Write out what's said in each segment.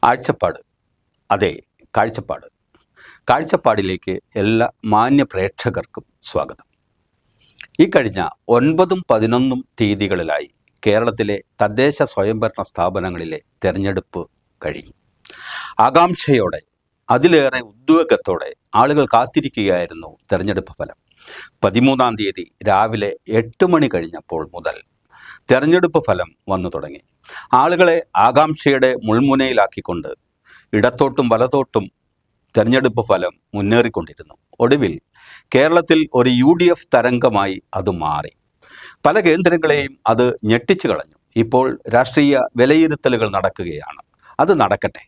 ആഴ്ചപ്പാട്, അതെ, കാഴ്ചപ്പാട്. കാഴ്ചപ്പാടിലേക്ക് എല്ലാ മാന്യ പ്രേക്ഷകർക്കും സ്വാഗതം. ഈ കഴിഞ്ഞ 9ഉം 11ഉം തീയതികളിലായി കേരളത്തിലെ തദ്ദേശ സ്വയംഭരണ സ്ഥാപനങ്ങളിലെ തെരഞ്ഞെടുപ്പ് കഴിഞ്ഞു. ആകാംക്ഷയോടെ, അതിലേറെ ഉദ്വേഗത്തോടെ ആളുകൾ കാത്തിരിക്കുകയായിരുന്നു തെരഞ്ഞെടുപ്പ് ഫലം. 13ആം തീയതി രാവിലെ 8 മണി കഴിഞ്ഞപ്പോൾ മുതൽ തെരഞ്ഞെടുപ്പ് ഫലം വന്നു തുടങ്ങി. ആളുകളെ ആകാംക്ഷയുടെ മുൾമുനയിലാക്കിക്കൊണ്ട് ഇടത്തോട്ടും വലത്തോട്ടും തെരഞ്ഞെടുപ്പ് ഫലം മുന്നേറിക്കൊണ്ടിരുന്നു. ഒടുവിൽ കേരളത്തിൽ ഒരു UDF തരംഗമായി അത് മാറി. പല കേന്ദ്രങ്ങളെയും അത് ഞെട്ടിച്ചു കളഞ്ഞു. ഇപ്പോൾ രാഷ്ട്രീയ വിലയിരുത്തലുകൾ നടക്കുകയാണ്. അത് നടക്കട്ടെ,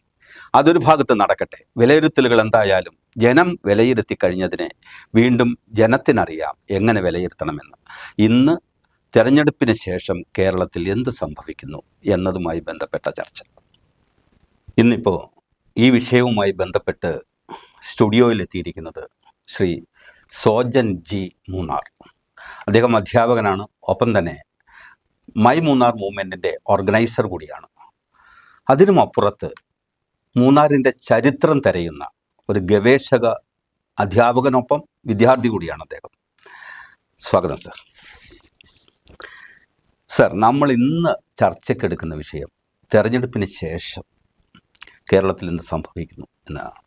അതൊരു ഭാഗത്ത് നടക്കട്ടെ. വിലയിരുത്തലുകൾ എന്തായാലും ജനം വിലയിരുത്തി കഴിഞ്ഞതിനെ വീണ്ടും ജനത്തിനറിയാം എങ്ങനെ വിലയിരുത്തണമെന്ന്. ഇന്ന് തെരഞ്ഞെടുപ്പിന് ശേഷം കേരളത്തിൽ എന്ത് സംഭവിക്കുന്നു എന്നതുമായി ബന്ധപ്പെട്ട ചർച്ച. ഇന്നിപ്പോൾ ഈ വിഷയവുമായി ബന്ധപ്പെട്ട് സ്റ്റുഡിയോയിലെത്തിയിരിക്കുന്നത് ശ്രീ സോജൻ ജി മൂന്നാർ. അദ്ദേഹം അധ്യാപകനാണ്, ഒപ്പം തന്നെ മൈ മൂന്നാർ മൂവ്മെൻറ്റിൻ്റെ ഓർഗനൈസർ കൂടിയാണ്. അതിനുമപ്പുറത്ത് മൂന്നാറിൻ്റെ ചരിത്രം തിരയുന്ന ഒരു ഗവേഷക, അധ്യാപകനൊപ്പം വിദ്യാർത്ഥി കൂടിയാണ് അദ്ദേഹം. സ്വാഗതം സർ. സർ, നമ്മൾ ഇന്ന് ചർച്ചയ്ക്കെടുക്കുന്ന വിഷയം തെരഞ്ഞെടുപ്പിന് ശേഷം കേരളത്തിൽ എന്ത് സംഭവിക്കുന്നു എന്നതാണ്.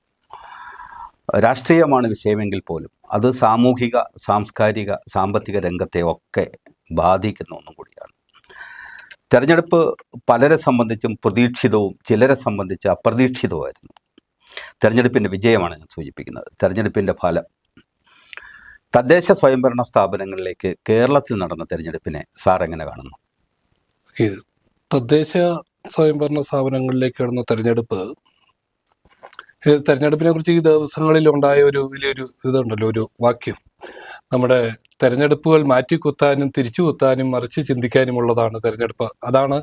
രാഷ്ട്രീയമാണ് വിഷയമെങ്കിൽ പോലും അത് സാമൂഹിക, സാംസ്കാരിക, സാമ്പത്തിക രംഗത്തെ ഒക്കെ ബാധിക്കുന്ന ഒന്നും കൂടിയാണ്. തെരഞ്ഞെടുപ്പ് പലരെ സംബന്ധിച്ചും പ്രതീക്ഷിതവും ചിലരെ സംബന്ധിച്ച് അപ്രതീക്ഷിതവുമായിരുന്നു. തെരഞ്ഞെടുപ്പിൻ്റെ വിജയമാണ് ഞാൻ സൂചിപ്പിക്കുന്നത്. തെരഞ്ഞെടുപ്പിൻ്റെ ഫലം, തദ്ദേശ സ്വയംഭരണ സ്ഥാപനങ്ങളിലേക്ക് കേരളത്തിൽ നടന്ന തെരഞ്ഞെടുപ്പിനെ സാർ എങ്ങനെ കാണുന്നു? തദ്ദേശ സ്വയംഭരണ സ്ഥാപനങ്ങളിലേക്ക് നടന്ന തെരഞ്ഞെടുപ്പിനെ കുറിച്ച് ഈ ദിവസങ്ങളിൽ ഉണ്ടായ ഒരു വലിയൊരു ഇതുണ്ടല്ലോ, ഒരു വാക്യം. നമ്മുടെ തെരഞ്ഞെടുപ്പുകൾ മാറ്റിക്കുത്താനും തിരിച്ചു കുത്താനും മറിച്ച് ചിന്തിക്കാനുമുള്ളതാണ് തെരഞ്ഞെടുപ്പ്. അതാണ്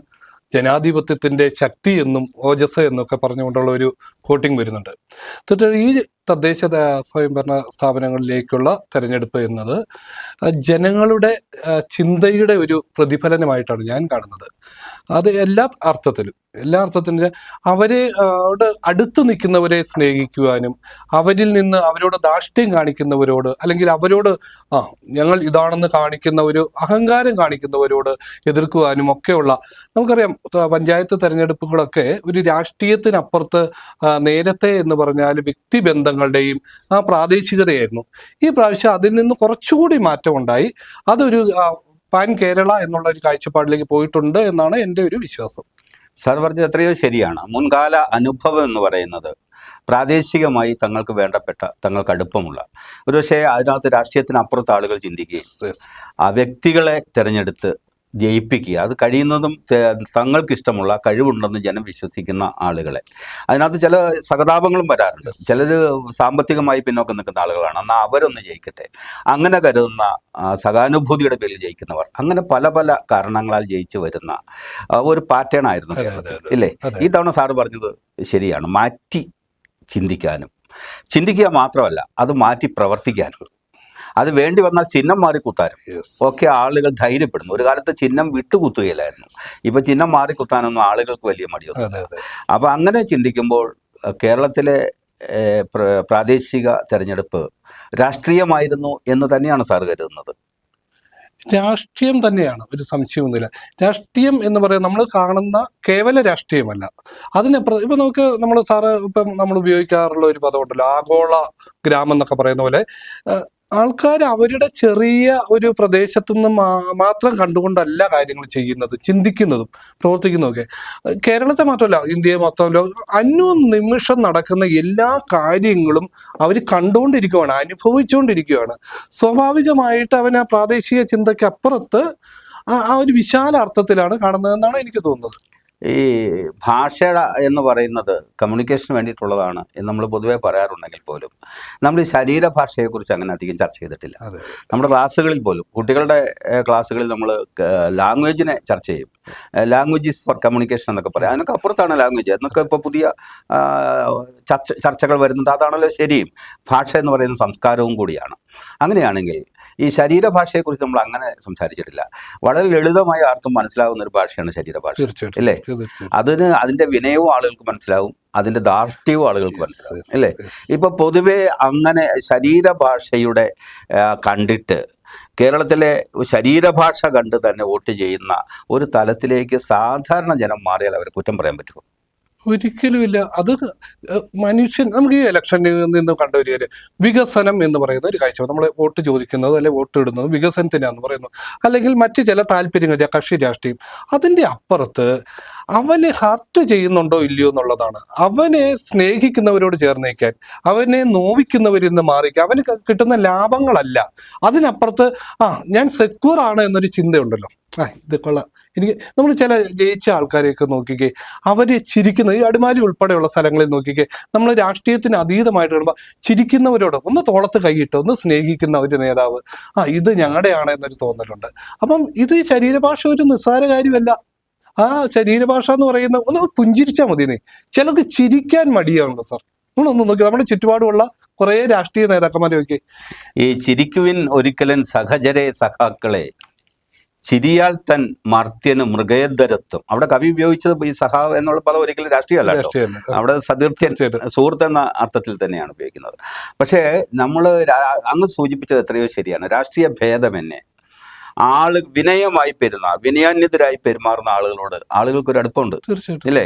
ജനാധിപത്യത്തിന്റെ ശക്തി എന്നും ഓജസ് എന്നൊക്കെ പറഞ്ഞുകൊണ്ടുള്ള ഒരു കോട്ടിംഗ് വരുന്നുണ്ട്. ഈ തദ്ദേശ സ്വയംഭരണ സ്ഥാപനങ്ങളിലേക്കുള്ള തെരഞ്ഞെടുപ്പ് എന്നത് ജനങ്ങളുടെ ചിന്തയുടെ ഒരു പ്രതിഫലനമായിട്ടാണ് ഞാൻ കാണുന്നത്. അത് എല്ലാ അർത്ഥത്തിലും അവരോട് അടുത്ത് നിൽക്കുന്നവരെ സ്നേഹിക്കുവാനും അവരിൽ നിന്ന് അവരോട് ധാർഷ്ട്യം കാണിക്കുന്നവരോട്, അല്ലെങ്കിൽ അവരോട് ഞങ്ങൾ ഇതാണെന്ന് കാണിക്കുന്ന ഒരു അഹങ്കാരം കാണിക്കുന്നവരോട് എതിർക്കുവാനും ഒക്കെയുള്ള, നമുക്കറിയാം പഞ്ചായത്ത് തെരഞ്ഞെടുപ്പുകളൊക്കെ ഒരു രാഷ്ട്രീയത്തിനപ്പുറത്ത് നേരത്തെ എന്ന് പറഞ്ഞാൽ വ്യക്തിബന്ധങ്ങളുടെയും ആ പ്രാദേശികതയായിരുന്നു. ഈ പ്രാവശ്യം അതിൽ നിന്ന് കുറച്ചുകൂടി മാറ്റം ഉണ്ടായി. അതൊരു പാൻ കേരള എന്നുള്ള ഒരു കാഴ്ചപ്പാടിലേക്ക് പോയിട്ടുണ്ട് എന്നാണ് എൻ്റെ ഒരു വിശ്വാസം. സാർ പറഞ്ഞത് എത്രയോ ശരിയാണ്. മുൻകാല അനുഭവം എന്ന് പറയുന്നത് പ്രാദേശികമായി തങ്ങൾക്ക് വേണ്ടപ്പെട്ട, തങ്ങൾക്ക് അടുപ്പമുള്ള, ഒരുപക്ഷെ അതിനകത്ത് രാഷ്ട്രീയത്തിനപ്പുറത്ത് ആളുകൾ ചിന്തിക്കുകയും ആ വ്യക്തികളെ തിരഞ്ഞെടുത്ത് ജയിപ്പിക്കുക, അത് കഴിയുന്നതും തങ്ങൾക്കിഷ്ടമുള്ള, കഴിവുണ്ടെന്ന് ജനം വിശ്വസിക്കുന്ന ആളുകളെ. അതിനകത്ത് ചില സഹതാപങ്ങളും വരാറുണ്ട്. ചിലർ സാമ്പത്തികമായി പിന്നോക്കം നിൽക്കുന്ന ആളുകളാണ്, എന്നാൽ അവരൊന്ന് ജയിക്കട്ടെ, അങ്ങനെ കരുതുന്ന സഹാനുഭൂതിയുടെ പേരിൽ ജയിക്കുന്നവർ, അങ്ങനെ പല പല കാരണങ്ങളാൽ ജയിച്ചു വരുന്ന ഒരു പാറ്റേൺ ആയിരുന്നു കേരളത്തിൽ, ഇല്ലേ? ഈ തവണ സാറ് പറഞ്ഞത് ശരിയാണ്. മാറ്റി ചിന്തിക്കുക മാത്രമല്ല, അത് മാറ്റി പ്രവർത്തിക്കാനും, അത് വേണ്ടി വന്നാൽ ചിഹ്നം മാറി കുത്താനും ഒക്കെ ആളുകൾ ധൈര്യപ്പെടുന്നു. ഒരു കാലത്ത് ചിഹ്നം വിട്ടുകുത്തുകയില്ലായിരുന്നു, ഇപ്പൊ ചിഹ്നം മാറി കുത്താനൊന്നും ആളുകൾക്ക് വലിയ മടിയൊന്നും. അപ്പൊ അങ്ങനെ ചിന്തിക്കുമ്പോൾ കേരളത്തിലെ പ്രാദേശിക തെരഞ്ഞെടുപ്പ് രാഷ്ട്രീയമായിരുന്നു എന്ന് തന്നെയാണ് സാർ കരുതുന്നത്? രാഷ്ട്രീയം തന്നെയാണ്, ഒരു സംശയമൊന്നുമില്ല. രാഷ്ട്രീയം എന്ന് പറയുന്നത് നമ്മൾ കാണുന്ന കേവല രാഷ്ട്രീയമല്ല. അതിനപ്പുറം ഇപ്പം നമ്മൾ ഉപയോഗിക്കാറുള്ള ഒരു പദമുണ്ടല്ലോ, ആഗോള ഗ്രാമം എന്നൊക്കെ പറയുന്ന പോലെ. ആൾക്കാർ അവരുടെ ചെറിയ ഒരു പ്രദേശത്തു നിന്ന് മാത്രം കണ്ടുകൊണ്ടല്ല കാര്യങ്ങൾ ചെയ്യുന്നത്, ചിന്തിക്കുന്നതും പ്രവർത്തിക്കുന്നതൊക്കെ. കേരളത്തെ മാത്രമല്ല, ഇന്ത്യയെ മൊത്തം നിമിഷം നടക്കുന്ന എല്ലാ കാര്യങ്ങളും അവർ കണ്ടുകൊണ്ടിരിക്കുകയാണ്, അനുഭവിച്ചുകൊണ്ടിരിക്കുകയാണ്. സ്വാഭാവികമായിട്ട് അവൻ ആ പ്രാദേശിക ചിന്തയ്ക്ക് അപ്പുറത്ത് ആ ഒരു വിശാല അർത്ഥത്തിലാണ് കാണുന്നതെന്നാണ് എനിക്ക് തോന്നുന്നത്. ഈ ഭാഷ എന്ന് പറയുന്നത് കമ്മ്യൂണിക്കേഷന് വേണ്ടിയിട്ടുള്ളതാണ് എന്ന് നമ്മൾ പൊതുവേ പറയാറുണ്ടെങ്കിൽ പോലും നമ്മൾ ഈ ശരീരഭാഷയെക്കുറിച്ച് അങ്ങനെ അധികം ചർച്ച ചെയ്തിട്ടില്ല. നമ്മുടെ ക്ലാസ്സുകളിൽ പോലും, കുട്ടികളുടെ ക്ലാസ്സുകളിൽ നമ്മൾ ലാംഗ്വേജിനെ ചർച്ച ചെയ്യും. ലാംഗ്വേജ് ഈസ് ഫോർ കമ്മ്യൂണിക്കേഷൻ എന്നൊക്കെ പറയാം. അതിനൊക്കെ അപ്പുറത്താണ് ലാംഗ്വേജ് എന്നൊക്കെ ഇപ്പോൾ പുതിയ ചർച്ചകൾ വരുന്നുണ്ട്. അതാണല്ലോ ശരിയും. ഭാഷ എന്ന് പറയുന്ന സംസ്കാരവും കൂടിയാണ്. അങ്ങനെയാണെങ്കിൽ ഈ ശരീരഭാഷയെക്കുറിച്ച് നമ്മൾ അങ്ങനെ സംസാരിച്ചിട്ടില്ല. വളരെ ലളിതമായി ആർക്കും മനസ്സിലാവുന്ന ഒരു ഭാഷയാണ് ശരീരഭാഷ, തീർച്ചയായിട്ടും അല്ലേ? തീർച്ചയായിട്ടും. അതിന്റെ വിനയവും ആളുകൾക്ക് മനസ്സിലാവും, അതിന്റെ ധാർഷ്ട്യവും ആളുകൾക്ക് മനസ്സിലാവും, Yes, അല്ലേ? yes. ഇപ്പൊ പൊതുവെ അങ്ങനെ ശരീരഭാഷയുടെ കണ്ടിട്ട് കേരളത്തിലെ ശരീരഭാഷ കണ്ട് തന്നെ വോട്ട് ചെയ്യുന്ന ഒരു തലത്തിലേക്ക് സാധാരണ ജനം മാറിയാൽ അവരെ കുറ്റം പറയാൻ പറ്റുമോ? ഒരിക്കലുമില്ല. അത് മനുഷ്യൻ നമുക്ക് ഈ ഇലക്ഷനിൽ നിന്ന് കണ്ട ഒരു കാര്യം, വികസനം എന്ന് പറയുന്ന ഒരു കാഴ്ച, നമ്മൾ വോട്ട് ചോദിക്കുന്നത് അല്ലെങ്കിൽ വോട്ട് ഇടുന്നത് വികസനത്തിനാന്ന് പറയുന്നു, അല്ലെങ്കിൽ മറ്റ് ചില താല്പര്യങ്ങൾ, കക്ഷി രാഷ്ട്രീയം, അതിൻ്റെ അപ്പുറത്ത് അവനെ ഹർട്ട് ചെയ്യുന്നുണ്ടോ ഇല്ലയോ എന്നുള്ളതാണ്. അവനെ സ്നേഹിക്കുന്നവരോട് ചേർന്ന് നിൽക്കാൻ, അവനെ നോവിക്കുന്നവരിൽ നിന്ന് മാറിക്കാൻ, അവന് കിട്ടുന്ന ലാഭങ്ങളല്ല, അതിനപ്പുറത്ത് ഞാൻ സെക്യൂർ ആണ് എന്നൊരു ചിന്തയുണ്ടല്ലോ. ഇത് കൊള്ളാം, എനിക്ക് നമ്മൾ ചില ജയിച്ച ആൾക്കാരെയൊക്കെ നോക്കിക്കേ, അവര് ചിരിക്കുന്ന ഈ അടിമാലി ഉൾപ്പെടെയുള്ള സ്ഥലങ്ങളിൽ നോക്കിക്കേ, നമ്മൾ രാഷ്ട്രീയത്തിന് അതീതമായിട്ട് കാണുമ്പോൾ ചിരിക്കുന്നവരോട് ഒന്ന് തോളത്ത് കൈയിട്ട് ഒന്ന് സ്നേഹിക്കുന്ന ഒരു നേതാവ്, ഇത് ഞങ്ങളുടെയാണ് എന്നൊരു തോന്നലുണ്ട്. അപ്പം ഇത് ശരീരഭാഷ ഒരു നിസ്സാര കാര്യമല്ല. ആ ശരീരഭാഷ എന്ന് പറയുന്ന ഒന്ന് പുഞ്ചിരിച്ചാൽ മതിയെന്നേ. ചിലർക്ക് ചിരിക്കാൻ മടിയാണല്ലോ സാർ. നമ്മളൊന്ന് നോക്കി നമ്മുടെ ചുറ്റുപാടുമുള്ള കുറേ രാഷ്ട്രീയ നേതാക്കന്മാരെ നോക്കി, ഈ ചിരിക്കുവിൻ ഒരിക്കലും സഹചരെ സഖാക്കളെ, ചിരിയാൽ തൻ മർത്യന് മൃഗേതരത്വം. അവിടെ കവി ഉപയോഗിച്ചത് ഈ സഖാവ് എന്നുള്ള പദം ഒരിക്കലും രാഷ്ട്രീയമല്ല കേട്ടോ. അവിടെ സതീർത്ഥ്യൻ, സുഹൃത്ത് എന്ന അർത്ഥത്തിൽ തന്നെയാണ് ഉപയോഗിക്കുന്നത്. പക്ഷേ നമ്മൾ അങ്ങ് സൂചിപ്പിച്ചത് എത്രയോ ശരിയാണ്. രാഷ്ട്രീയ ഭേദമെന്നെ വിനയമായി വിനയാന്യതരായി പെരുമാറുന്ന ആളുകളോട് ആളുകൾക്കൊരു അടുപ്പമുണ്ട്, ഇല്ലേ?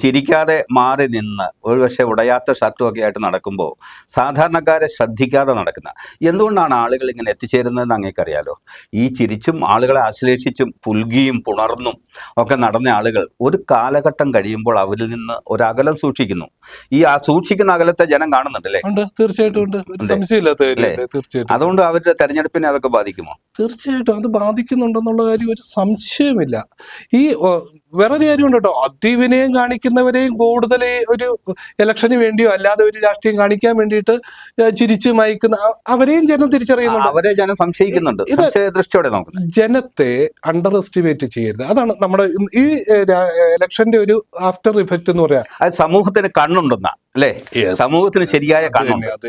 ചിരിക്കാതെ മാറി നിന്ന് ഒരുപക്ഷെ ഉടയാത്ത ഷർട്ടും ഒക്കെ ആയിട്ട് നടക്കുമ്പോൾ സാധാരണക്കാരെ ശ്രദ്ധിക്കാതെ നടക്കുന്ന എന്തുകൊണ്ടാണ് ആളുകൾ ഇങ്ങനെ എത്തിച്ചേരുന്നതെന്ന് അങ്ങേക്കറിയാലോ. ഈ ചിരിച്ചും ആളുകളെ ആശ്ലേഷിച്ചും പുൽകിയും പുണർന്നും ഒക്കെ നടന്ന ആളുകൾ ഒരു കാലഘട്ടം കഴിയുമ്പോൾ അവരിൽ നിന്ന് ഒരു അകലം സൂക്ഷിക്കുന്നു. ഈ സൂക്ഷിക്കുന്ന അകലത്തെ ജനം കാണുന്നുണ്ടല്ലേ? തീർച്ചയായിട്ടും. അതുകൊണ്ട് അവരുടെ തെരഞ്ഞെടുപ്പിനെ അതൊക്കെ ബാധിക്കുമോ? തീർച്ചയായിട്ടും അത് ബാധിക്കുന്നുണ്ടെന്നുള്ള കാര്യം ഒരു സംശയമില്ല. ഈ വേറൊരു കാര്യം ഉണ്ട് കേട്ടോ, അതിവിനയം കാണിക്കുന്നവരെയും കൂടുതൽ ഒരു ഇലക്ഷന് വേണ്ടിയോ അല്ലാതെ ഒരു രാഷ്ട്രീയം കാണിക്കാൻ വേണ്ടിയിട്ട് ചിരിച്ച് മയക്കുന്ന അവരെയും ജനം തിരിച്ചറിയുന്നുണ്ട്, അവരെ ജനം സംശയിക്കുന്നുണ്ട്. ദൃഷ്ടിയോടെ നോക്കുന്നത് ജനത്തെ അണ്ടർ എസ്റ്റിമേറ്റ് ചെയ്യരുത്. അതാണ് നമ്മുടെ ഈ ഇലക്ഷന്റെ ഒരു ആഫ്റ്റർ ഇഫക്റ്റ് എന്ന് പറയാ. അത് സമൂഹത്തിന് കണ്ണുണ്ടെന്ന, അല്ലേ? സമൂഹത്തിന് ശരിയായ കണ്ണുണ്ട്.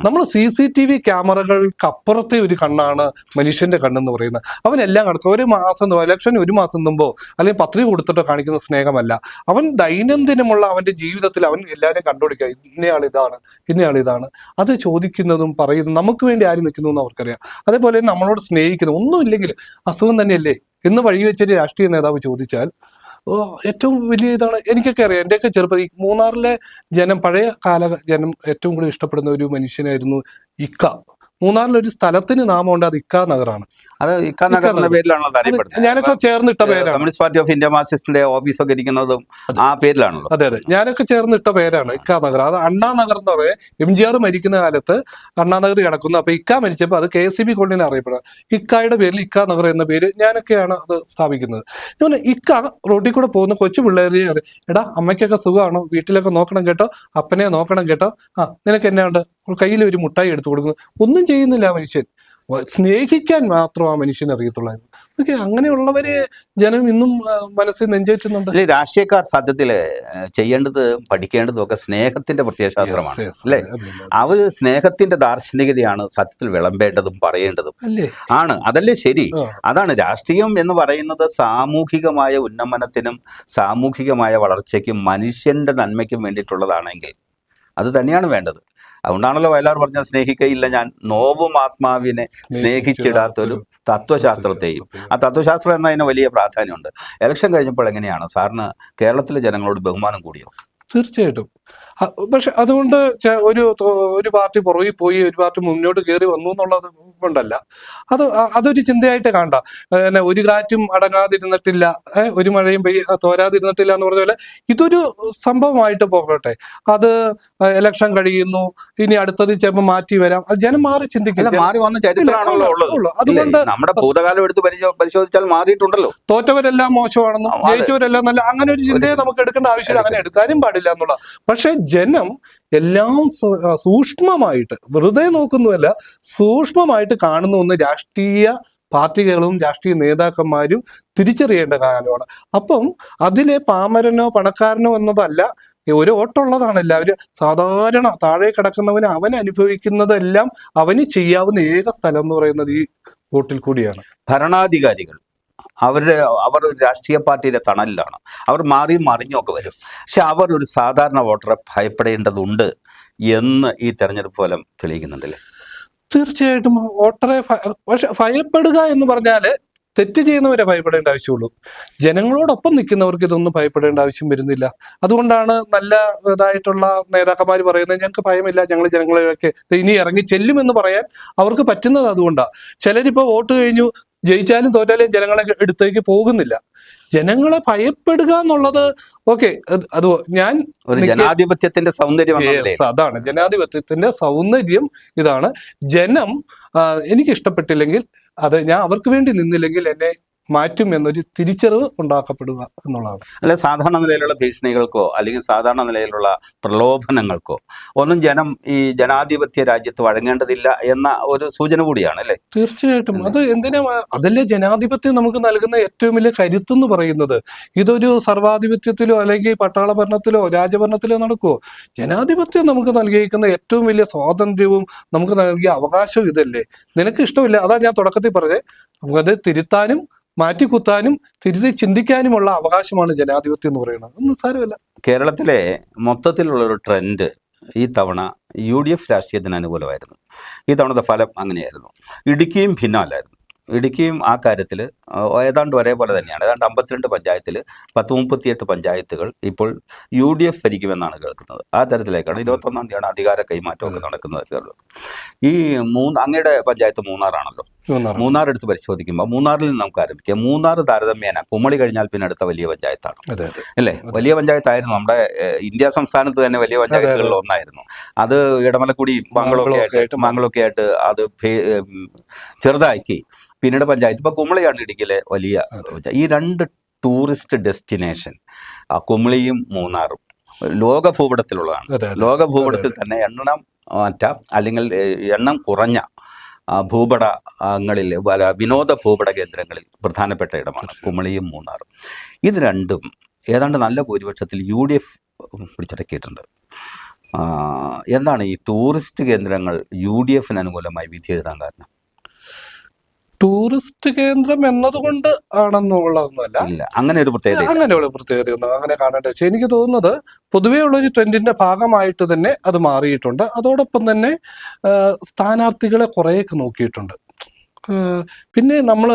നമ്മൾ CCTV ക്യാമറകൾക്ക് അപ്പുറത്തെ ഒരു കണ്ണാണ് മനുഷ്യന്റെ കണ്ണെന്ന് പറയുന്നത്. അവനെല്ലാം കണക്കും. ഒരു മാസം ഇലക്ഷൻ ഒരു മാസം മുമ്പോ അല്ലെങ്കിൽ പത്രിക കൊടുത്തിട്ടോ കാണിക്കുന്ന സ്നേഹമല്ല. അവൻ ദൈനംദിനമുള്ള അവന്റെ ജീവിതത്തിൽ അവൻ എല്ലാവരെയും കണ്ടുപിടിക്കുക, ഇന്നയാൾ ഇതാണ്. അത് ചോദിക്കുന്നതും പറയുന്നതും നമുക്ക് വേണ്ടി ആര് നിൽക്കുന്നു എന്ന് അവർക്കറിയാം. അതേപോലെ നമ്മളോട് സ്നേഹിക്കുന്നു, ഒന്നുമില്ലെങ്കിൽ അസുഖം തന്നെയല്ലേ എന്ന് വഴി വെച്ചൊരു രാഷ്ട്രീയ നേതാവ് ചോദിച്ചാൽ ഏറ്റവും വലിയ ഇതാണ്. എനിക്കൊക്കെ അറിയാം, എൻ്റെയൊക്കെ ചെറുപ്പം ഈ മൂന്നാറിലെ ജനം, പഴയ കാല ജനം ഏറ്റവും കൂടുതൽ ഇഷ്ടപ്പെടുന്ന ഒരു മനുഷ്യനായിരുന്നു ഇക്ക. മൂന്നാറിലൊരു സ്ഥലത്തിന് നാമമുണ്ട്, അത് ഇക്ക നഗറാണ്. അത് ഇക്ക നഗർ എന്ന പേരിലാണല്ലോ അറിയപ്പെടുന്നത്. ഞാനൊക്കെ ചേർന്നിട്ട പേരാണ്. കമ്മ്യൂണിസ്റ്റ് പാർട്ടി ഓഫ് ഇന്ത്യ മാർക്സിസ്റ്റിന്റെ ഓഫീസൊക്കെ ഇരിക്കുന്നതും ആ പേരിലാണല്ലോ. അതെ, ഞാനൊക്കെ ചേർന്നിട്ട പേരാണ് ഇക്ക നഗർ. അത് അണ്ണാ നഗർ എന്ന് പറയുന്നത് MGR മരിക്കുന്ന കാലത്ത് അണ്ണാ നഗർ കിടക്കുന്നു. അപ്പൊ ഇക്ക മരിച്ചപ്പോൾ അത് KSB കൊണ്ടിനെ അറിയപ്പെടുക. ഇക്കായുടെ പേരിൽ ഇക്ക നഗർ എന്ന പേര് ഞാനൊക്കെയാണ് അത് സ്ഥാപിക്കുന്നത്. ഞാൻ ഇക്ക റോഡിൽ കൂടെ പോകുന്ന കൊച്ചു പിള്ളേരെ എടാ അമ്മയ്ക്കൊക്കെ സുഖമാണോ, വീട്ടിലൊക്കെ നോക്കണം കേട്ടോ, അപ്പനെ നോക്കണം കേട്ടോ, നിനക്ക് എന്നാ ഉണ്ട്, കയ്യിൽ ഒരു മുട്ടായി എടുത്തു കൊടുക്കുന്നു. ഒന്നും ചെയ്യുന്നില്ല മനുഷ്യൻ, സ്നേഹിക്കാൻ മാത്രം ആ മനുഷ്യൻ അറിയത്തുള്ളായിരുന്നു. ഓക്കെ, അങ്ങനെയുള്ളവരെ ജനം ഇന്നും മനസ്സിൽ നെഞ്ചേറ്റുന്നുണ്ട്. രാഷ്ട്രീയക്കാർ സത്യത്തില് ചെയ്യേണ്ടത് പഠിക്കേണ്ടതും ഒക്കെ സ്നേഹത്തിന്റെ പ്രത്യയശാസ്ത്രമാണ്, അല്ലേ? അവര് സ്നേഹത്തിന്റെ ദാർശനികതയാണ് സത്യത്തിൽ വിളമ്പേണ്ടതും പറയേണ്ടതും ആണ്. അതല്ലേ ശരി? അതാണ് രാഷ്ട്രീയം എന്ന് പറയുന്നത്. സാമൂഹികമായ ഉന്നമനത്തിനും സാമൂഹികമായ വളർച്ചയ്ക്കും മനുഷ്യന്റെ നന്മയ്ക്കും വേണ്ടിയിട്ടുള്ളതാണെങ്കിൽ അത് തന്നെയാണ് വേണ്ടത്. അതുകൊണ്ടാണല്ലോ വയലാർ പറഞ്ഞ സ്നേഹിക്കയില്ല ഞാൻ നോവും ആത്മാവിനെ സ്നേഹിച്ചിടാത്തൊരു തത്വശാസ്ത്രത്തെയും. ആ തത്വശാസ്ത്രം എന്നതിന് വലിയ പ്രാധാന്യമുണ്ട്. ഇലക്ഷൻ കഴിഞ്ഞപ്പോൾ എങ്ങനെയാണ് സാറിന് കേരളത്തിലെ ജനങ്ങളോട് ബഹുമാനം കൂടിയോ? തീർച്ചയായിട്ടും. പക്ഷെ അതുകൊണ്ട് ഒരു പാർട്ടി പുറകിൽ പോയി ഒരു പാർട്ടി മുന്നോട്ട് കയറി വന്നു എന്നുള്ളത് കൊണ്ടല്ല, അതൊരു ചിന്തയായിട്ട് കാണണ്ട. ഒരു കാറ്റും അടങ്ങാതിരുന്നിട്ടില്ല, ഒരു മഴയും തോരാതിരുന്നിട്ടില്ല എന്ന് പറഞ്ഞ പോലെ ഇതൊരു സംഭവമായിട്ട് പോകട്ടെ. അത് ഇലക്ഷൻ കഴിയുന്നു, ഇനി അടുത്തത് ചിലപ്പോൾ മാറ്റി വരാം. ജനം മാറി ചിന്തിക്കില്ല. മാറി വന്ന ചരിത്രമാണല്ലോ ഉള്ളത്. അതുകൊണ്ട് നമ്മുടെ ഭൂതകാലം എടുത്ത് പരിശോധിച്ചാൽ മാറിയിട്ടുണ്ടല്ലോ. തോറ്റവരെല്ലാം മോശമാണെന്നും ജയിച്ചവരെല്ലാം നല്ല, അങ്ങനെ ഒരു ചിന്തയെ നമുക്ക് എടുക്കേണ്ട ആവശ്യമില്ല, അങ്ങനെ എടുക്കാനും പാടില്ല എന്നുള്ള. പക്ഷെ ജനം എല്ലാം സൂക്ഷ്മമായിട്ട്, വെറുതെ നോക്കുന്നുമല്ല, സൂക്ഷ്മമായിട്ട് കാണുന്ന ഒന്ന് രാഷ്ട്രീയ പാർട്ടികളും രാഷ്ട്രീയ നേതാക്കന്മാരും തിരിച്ചറിയേണ്ട കാലമാണ്. അപ്പം അതിലെ പാമരനോ പണക്കാരനോ എന്നതല്ല, ഒരു വോട്ടുള്ളതാണ് എല്ലാവരും. സാധാരണ താഴെ കിടക്കുന്നവന് അവൻ അനുഭവിക്കുന്നതെല്ലാം അവന് ചെയ്യാവുന്ന ഏക സ്ഥലം എന്ന് പറയുന്നത് ഈ വോട്ടിൽ കൂടിയാണ്. ഭരണാധികാരികൾ അവർ ഒരു രാഷ്ട്രീയ പാർട്ടിയുടെ തണലിലാണ്. അവർ മാറിയും മറിഞ്ഞൊക്കെ വരും. പക്ഷെ അവർ ഒരു സാധാരണ വോട്ടറെ ഭയപ്പെടേണ്ടതുണ്ട് എന്ന് ഈ തെരഞ്ഞെടുപ്പ് ഫലം തെളിയിക്കുന്നുണ്ടല്ലേ? തീർച്ചയായിട്ടും വോട്ടറെ പക്ഷെ ഭയപ്പെടുക എന്ന് പറഞ്ഞാല് തെറ്റ് ചെയ്യുന്നവരെ ഭയപ്പെടേണ്ട ആവശ്യമുള്ളൂ. ജനങ്ങളോടൊപ്പം നിൽക്കുന്നവർക്ക് ഇതൊന്നും ഭയപ്പെടേണ്ട ആവശ്യം വരുന്നില്ല. അതുകൊണ്ടാണ് നല്ല ഇതായിട്ടുള്ള നേതാക്കന്മാർ പറയുന്നത് ഞങ്ങൾക്ക് ഭയമില്ല, ഞങ്ങൾ ജനങ്ങളെയൊക്കെ ഇനി ഇറങ്ങി ചെല്ലുമെന്ന് പറയാൻ അവർക്ക് പറ്റുന്നത് അതുകൊണ്ടാണ്. ചിലരിപ്പോ വോട്ട് കഴിഞ്ഞു ജയിച്ചാലും തോറ്റാലും ജനങ്ങളെ അടുത്തേക്ക് പോകുന്നില്ല. ജനങ്ങളെ ഭയപ്പെടുക എന്നുള്ളത് ഓക്കെ, അത് ഞാൻ ഒരു ജനാധിപത്യത്തിന്റെ സൗന്ദര്യം. അതാണ് ജനാധിപത്യത്തിന്റെ സൗന്ദര്യം. ഇതാണ് ജനം എനിക്ക് ഇഷ്ടപ്പെട്ടില്ലെങ്കിൽ അത് ഞാൻ അവർക്ക് വേണ്ടി നിന്നില്ലെങ്കിൽ എന്നെ മാറ്റും എന്നൊരു തിരിച്ചറിവ് ഉണ്ടാക്കപ്പെടുക എന്നുള്ളതാണ്. അല്ലെ, സാധാരണ നിലയിലുള്ള ഭീഷണികൾക്കോ അല്ലെങ്കിൽ സാധാരണ നിലയിലുള്ള പ്രലോഭനങ്ങൾക്കോ ഒന്നും ജനം ഈ ജനാധിപത്യ രാജ്യത്ത് വഴങ്ങേണ്ടതില്ല എന്ന ഒരു സൂചന കൂടിയാണ് അല്ലേ? തീർച്ചയായിട്ടും. അത് എന്തിനാ, അതല്ലേ ജനാധിപത്യം നമുക്ക് നൽകുന്ന ഏറ്റവും വലിയ കരുത്തെന്ന് പറയുന്നത്. ഇതൊരു സർവാധിപത്യത്തിലോ അല്ലെങ്കിൽ പട്ടാള ഭരണത്തിലോ രാജഭരണത്തിലോ നടക്കുമോ? ജനാധിപത്യം നമുക്ക് നൽകിയിരിക്കുന്ന ഏറ്റവും വലിയ സ്വാതന്ത്ര്യവും നമുക്ക് നൽകിയ അവകാശവും ഇതല്ലേ. നിനക്ക് ഇഷ്ടമില്ല, അതാ ഞാൻ തുടക്കത്തിൽ പറഞ്ഞത്, നമുക്കത് തിരുത്താനും മാറ്റിക്കുത്താനും തിരിച്ച് ചിന്തിക്കാനുമുള്ള അവകാശമാണ് ജനാധിപത്യം എന്ന് പറയുന്നത്. ഒന്നും സാരമല്ല. കേരളത്തിലെ മൊത്തത്തിലുള്ള ഒരു ട്രെൻഡ് ഈ തവണ UDF രാഷ്ട്രീയത്തിന് അനുകൂലമായിരുന്നു. ഈ തവണത്തെ ഫലം അങ്ങനെയായിരുന്നു. ഇടുക്കിയും ഭിന്നാലായിരുന്നു. ഇടുക്കിയും ആ കാര്യത്തിൽ ഏതാണ്ട് ഒരേപോലെ തന്നെയാണ്. ഏതാണ്ട് 52 പഞ്ചായത്തിൽ 38 പഞ്ചായത്തുകൾ ഇപ്പോൾ UDF ഭരിക്കുമെന്നാണ് കേൾക്കുന്നത്. ആ തരത്തിലേക്കാണ് 21-ാം തീയതിയാണ് അധികാര കൈമാറ്റമൊക്കെ നടക്കുന്നത്. ഈ അങ്ങയുടെ പഞ്ചായത്ത് മൂന്നാറാണല്ലോ. മൂന്നാർ എടുത്ത് പരിശോധിക്കുമ്പോൾ മൂന്നാറിൽ നിന്ന് നമുക്ക് ആരംഭിക്കാം. മൂന്നാർ താരതമ്യേന കുമളി കഴിഞ്ഞാൽ പിന്നെ അടുത്ത വലിയ പഞ്ചായത്താണ് അല്ലേ? വലിയ പഞ്ചായത്തായിരുന്നു. നമ്മുടെ ഇന്ത്യ സംസ്ഥാനത്ത് തന്നെ വലിയ പഞ്ചായത്തുകളിൽ ഒന്നായിരുന്നു. അത് ഇടമലക്കുടി മംഗളമൊക്കെ ആയിട്ട് അത് ചെറുതാക്കി പിന്നീട് പഞ്ചായത്ത് ഇപ്പൊ കുമളിയാണ് ഇടുക്കിയിലെ വലിയ. ഈ രണ്ട് ടൂറിസ്റ്റ് ഡെസ്റ്റിനേഷൻ കുമളിയും മൂന്നാറും ലോക ഭൂപടത്തിലുള്ളതാണ്. ലോക ഭൂപടത്തിൽ തന്നെ അല്ലെങ്കിൽ എണ്ണം കുറഞ്ഞ ഭൂപടങ്ങളിൽ വിനോദ ഭൂപട കേന്ദ്രങ്ങളിൽ പ്രധാനപ്പെട്ട ഇടമാണ് കുമളിയും മൂന്നാറും. ഇത് രണ്ടും ഏതാണ്ട് നല്ല ഭൂരിപക്ഷത്തിൽ UDF പിടിച്ചടക്കിയിട്ടുണ്ട്. എന്താണ് ഈ ടൂറിസ്റ്റ് കേന്ദ്രങ്ങൾ UDFന് അനുകൂലമായി വിധി എഴുതാൻ കാരണം? ടൂറിസ്റ്റ് കേന്ദ്രം എന്നതുകൊണ്ട് ആണെന്നുള്ളതൊന്നുമല്ല. അങ്ങനെയുള്ള പ്രത്യേകതയൊന്നും അങ്ങനെ കാണേണ്ട വെച്ചാൽ എനിക്ക് തോന്നുന്നത് പൊതുവേ ഉള്ളൊരു ട്രെൻഡിന്റെ ഭാഗമായിട്ട് തന്നെ അത് മാറിയിട്ടുണ്ട്. അതോടൊപ്പം തന്നെ സ്ഥാനാർത്ഥികളെ കുറേയൊക്കെ നോക്കിയിട്ടുണ്ട്. പിന്നെ നമ്മൾ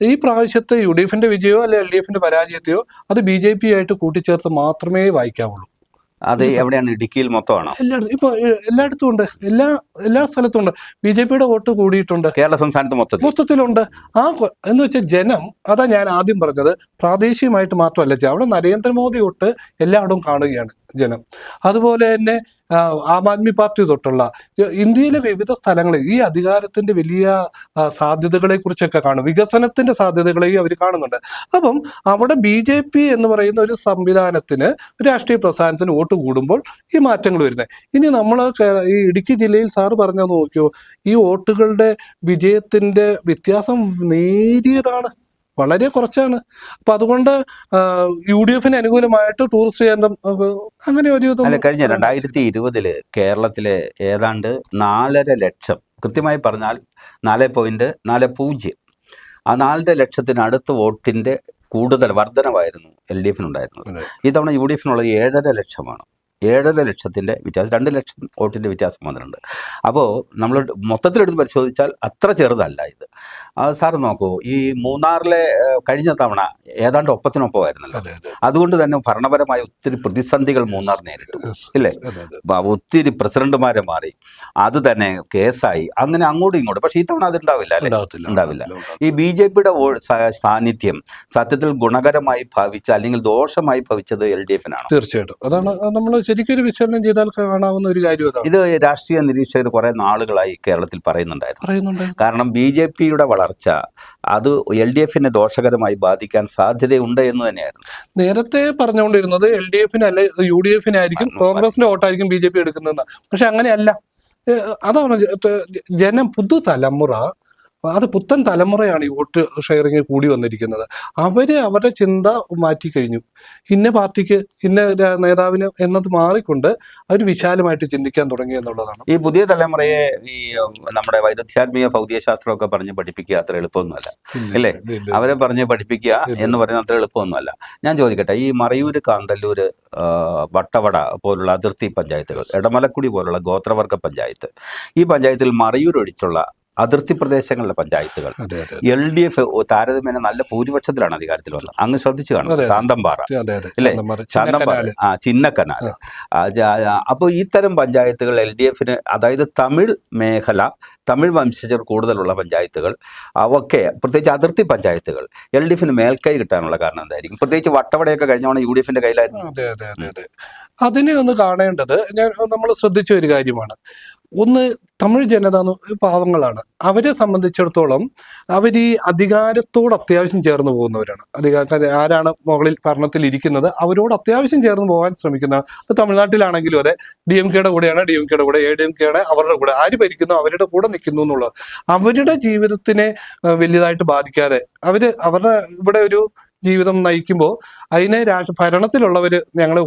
ഈ പ്രാവശ്യത്തെ UDFന്റെ വിജയമോ അല്ലെങ്കിൽ LDFന്റെ പരാജയത്തെയോ അത് BJP ആയിട്ട് കൂട്ടിച്ചേർത്ത് മാത്രമേ വായിക്കാവുള്ളൂ. അത് എവിടെയാണ്? ഇടുക്കിയിൽ മൊത്തമാണോ? എല്ലായിടത്തും ഉണ്ട്. എല്ലാ സ്ഥലത്തും ഉണ്ട്. BJPയുടെ വോട്ട് കൂടിയിട്ടുണ്ട്. കേരള സംസ്ഥാനത്ത് മൊത്തത്തിലുണ്ട്. എന്ന് വെച്ചാൽ ജനം, അതാ ഞാൻ ആദ്യം പറഞ്ഞത്, പ്രാദേശികമായിട്ട് മാത്രമല്ല, അവിടെ നരേന്ദ്രമോദി വോട്ട് എല്ലായിടവും കാണുകയാണ് ജനം. അതുപോലെ തന്നെ ആം ആദ്മി പാർട്ടി തൊട്ടുള്ള ഇന്ത്യയിലെ വിവിധ സ്ഥലങ്ങളിൽ ഈ അധികാരത്തിന്റെ വലിയ സാധ്യതകളെ കുറിച്ചൊക്കെ കാണും. വികസനത്തിന്റെ സാധ്യതകളെയും അവർ കാണുന്നുണ്ട്. അപ്പം അവിടെ BJP എന്ന് പറയുന്ന ഒരു സംവിധാനത്തിന്, രാഷ്ട്രീയ പ്രസ്ഥാനത്തിന് വോട്ട് കൂടുമ്പോൾ ഈ മാറ്റങ്ങൾ വരുന്നത്. ഇനി നമ്മൾ ഈ ഇടുക്കി ജില്ലയിൽ സാറ് പറഞ്ഞത് നോക്കിയോ, ഈ വോട്ടുകളുടെ വിജയത്തിന്റെ വ്യത്യാസം നേരിയതാണ്, വളരെ കുറച്ചാണ്. അപ്പൊ അതുകൊണ്ട് UDFന് അനുകൂലമായിട്ട് ടൂറിസ്റ്റ് കേന്ദ്രം അങ്ങനെ ഒരു കഴിഞ്ഞ 2020 കേരളത്തിലെ ഏതാണ്ട് 4.5 ലക്ഷം, കൃത്യമായി പറഞ്ഞാൽ 4.40, ആ 4.5 ലക്ഷത്തിനടുത്ത് വോട്ടിന്റെ കൂടുതൽ വർധനവായിരുന്നു LDFനുണ്ടായിരുന്നത്. ഇത്തവണ UDFനുള്ളത് 7.5 ലക്ഷമാണ്. 7.5 ലക്ഷത്തിൻ്റെ വ്യത്യാസം, 2 ലക്ഷം വോട്ടിൻ്റെ വ്യത്യാസം വന്നിട്ടുണ്ട്. അപ്പോൾ നമ്മൾ മൊത്തത്തിലെടുത്ത് പരിശോധിച്ചാൽ അത്ര ചെറുതല്ല ഇത്. സാറ് നോക്കൂ, ഈ മൂന്നാറിലെ കഴിഞ്ഞ തവണ ഏതാണ്ട് ഒപ്പത്തിനൊപ്പമായിരുന്നല്ലോ. അതുകൊണ്ട് തന്നെ ഭരണപരമായ ഒത്തിരി പ്രതിസന്ധികൾ മൂന്നാർ നേരിട്ടു ഇല്ലേ? ഒത്തിരി പ്രസിഡന്റുമാരെ മാറി, അത് തന്നെ കേസായി, അങ്ങനെ അങ്ങോട്ടും ഇങ്ങോട്ടും. പക്ഷേ ഈ തവണ അത് ഉണ്ടാവില്ല. ഈ BJPയുടെ സാന്നിധ്യം സത്യത്തിൽ ഗുണകരമായി ഭവിച്ച അല്ലെങ്കിൽ ദോഷമായി ഭവിച്ചത് LDFനാണ്. തീർച്ചയായിട്ടും. അതാണ് നമ്മൾ ശരിക്കൊരു വിശകലനം ചെയ്താൽ കാണാവുന്ന ഒരു കാര്യം. ഇത് രാഷ്ട്രീയ നിരീക്ഷകർ കുറെ നാളുകളായി കേരളത്തിൽ പറയുന്നുണ്ടായിരുന്നു. കാരണം BJPയുടെ വളർച്ച അത് LDFനെ ദോഷകരമായി ബാധിക്കാൻ സാധ്യതയുണ്ട് എന്ന് തന്നെയായിരുന്നു നേരത്തെ പറഞ്ഞുകൊണ്ടിരുന്നത്. LDFന് അല്ലെ UDFനായിരിക്കും, കോൺഗ്രസിന്റെ വോട്ടായിരിക്കും BJP എടുക്കുന്നതെന്ന്. പക്ഷെ അങ്ങനെയല്ല. അതാണ് ജനം, പുതുതലമുറ അത് പുത്തൻ തലമുറയാണ് ഈ വോട്ട് ഷെയറിങ് കൂടി വന്നിരിക്കുന്നത്. അവരുടെ ചിന്ത മാറ്റി കഴിഞ്ഞു. ഇന്ന പാർട്ടിക്ക് ഇന്ന നേതാവിന് എന്നത് മാറിക്കൊണ്ട് അവർ വിശാലമായിട്ട് ചിന്തിക്കാൻ തുടങ്ങി എന്നുള്ളതാണ്. ഈ പുതിയ തലമുറയെ ഈ നമ്മുടെ വൈരുദ്ധ്യാത്മീയ ഭൗതികശാസ്ത്രമൊക്കെ പറഞ്ഞ് പഠിപ്പിക്കുക അത്ര എളുപ്പമൊന്നുമല്ല, അല്ലേ? അവരെ പറഞ്ഞ് പഠിപ്പിക്കുക എന്ന് പറയുന്നത് അത്ര എളുപ്പമൊന്നുമല്ല. ഞാൻ ചോദിക്കട്ടെ, ഈ മറയൂര്, കാന്തല്ലൂര്, വട്ടവട പോലുള്ള അതിർത്തി പഞ്ചായത്തുകൾ, എടമലക്കുടി പോലുള്ള ഗോത്രവർഗ പഞ്ചായത്ത്, ഈ പഞ്ചായത്തിൽ മറയൂർ ഒഴിച്ചുള്ള അതിർത്തി പ്രദേശങ്ങളിലെ പഞ്ചായത്തുകൾ LDF താരതമ്യേന നല്ല ഭൂരിപക്ഷത്തിലാണ് അധികാരത്തിൽ വന്നത്. അങ്ങ് ശ്രദ്ധിച്ചു കാണും, ശാന്തമ്പാറ അല്ലേ, ശാന്തമ്പാറ, ചിന്നക്കനാൽ. അപ്പോൾ ഇത്തരം പഞ്ചായത്തുകൾ LDFന്, അതായത് തമിഴ് മേഖല, തമിഴ് വംശജർ കൂടുതലുള്ള പഞ്ചായത്തുകൾ, അവയൊക്കെ പ്രത്യേകിച്ച് അതിർത്തി പഞ്ചായത്തുകൾ LDFന് മേൽക്കൈ കിട്ടാനുള്ള കാരണം എന്തായിരിക്കും? പ്രത്യേകിച്ച് വട്ടവടയൊക്കെ കഴിഞ്ഞോണം UDFന്റെ കയ്യിലായിരുന്നു. അതിനെ ഒന്ന് കാണേണ്ടത് നമ്മൾ ശ്രദ്ധിച്ച ഒരു കാര്യമാണ്. ഒന്ന്, തമിഴ് ജനത പാവങ്ങളാണ്. അവരെ സംബന്ധിച്ചിടത്തോളം അവർ ഈ അധികാരത്തോട് അത്യാവശ്യം ചേർന്ന് പോകുന്നവരാണ്. ആരാണ് മുകളിൽ ഭരണത്തിൽ ഇരിക്കുന്നത് അവരോട് അത്യാവശ്യം ചേർന്ന് പോകാൻ ശ്രമിക്കുന്ന. തമിഴ്നാട്ടിലാണെങ്കിലും അതെ, DMKയുടെ കൂടെയാണ്, DMKയുടെ കൂടെ, ADMKയുടെ അവരുടെ കൂടെ, ആര് ഭരിക്കുന്നു അവരുടെ കൂടെ നിൽക്കുന്നു എന്നുള്ളത് അവരുടെ ജീവിതത്തിനെ വലിയതായിട്ട് ബാധിക്കാതെ അവരുടെ ഇവിടെ ഒരു ജീവിതം നയിക്കുമ്പോൾ അതിനെ ഭരണത്തിലുള്ളവര് ഞങ്ങളെ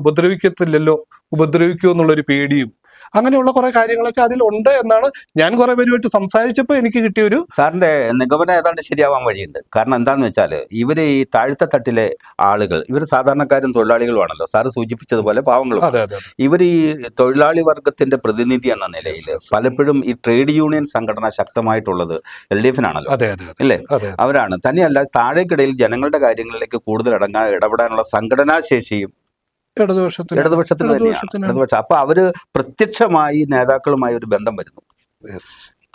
ഉപദ്രവിക്കുമോ എന്നുള്ളൊരു പേടിയും അങ്ങനെയുള്ള കുറെ കാര്യങ്ങളൊക്കെ അതിലുണ്ട് എന്നാണ് ഞാൻ കുറെ പേരുമായിട്ട് സംസാരിച്ചപ്പോൾ എനിക്ക് കിട്ടിയൊരു. സാറിന്റെ നിഗമനം ഏതാണ്ട് ശരിയാവാൻ വഴിയുണ്ട്. കാരണം എന്താന്ന് വെച്ചാൽ ഇവര് ഈ താഴ്ത്ത തട്ടിലെ ആളുകൾ, ഇവർ സാധാരണക്കാരും തൊഴിലാളികളുമാണല്ലോ, സാറ് സൂചിപ്പിച്ചതുപോലെ പാവങ്ങളും. ഇവർ ഈ തൊഴിലാളി വർഗത്തിന്റെ പ്രതിനിധി എന്ന നിലയിൽ പലപ്പോഴും ഈ ട്രേഡ് യൂണിയൻ സംഘടന ശക്തമായിട്ടുള്ളത് LDFനാണല്ലോ, അല്ലേ? അവരാണ്. തന്നെയല്ല, താഴേക്കിടയിൽ ജനങ്ങളുടെ കാര്യങ്ങളിലേക്ക് കൂടുതൽ ഇടപെടാനുള്ള സംഘടനാ ശേഷിയും ഇടതുപക്ഷത്തിന് തന്നെയാണ്. അപ്പൊ അവര് പ്രത്യക്ഷമായി നേതാക്കളുമായി ഒരു ബന്ധം വരുന്നു.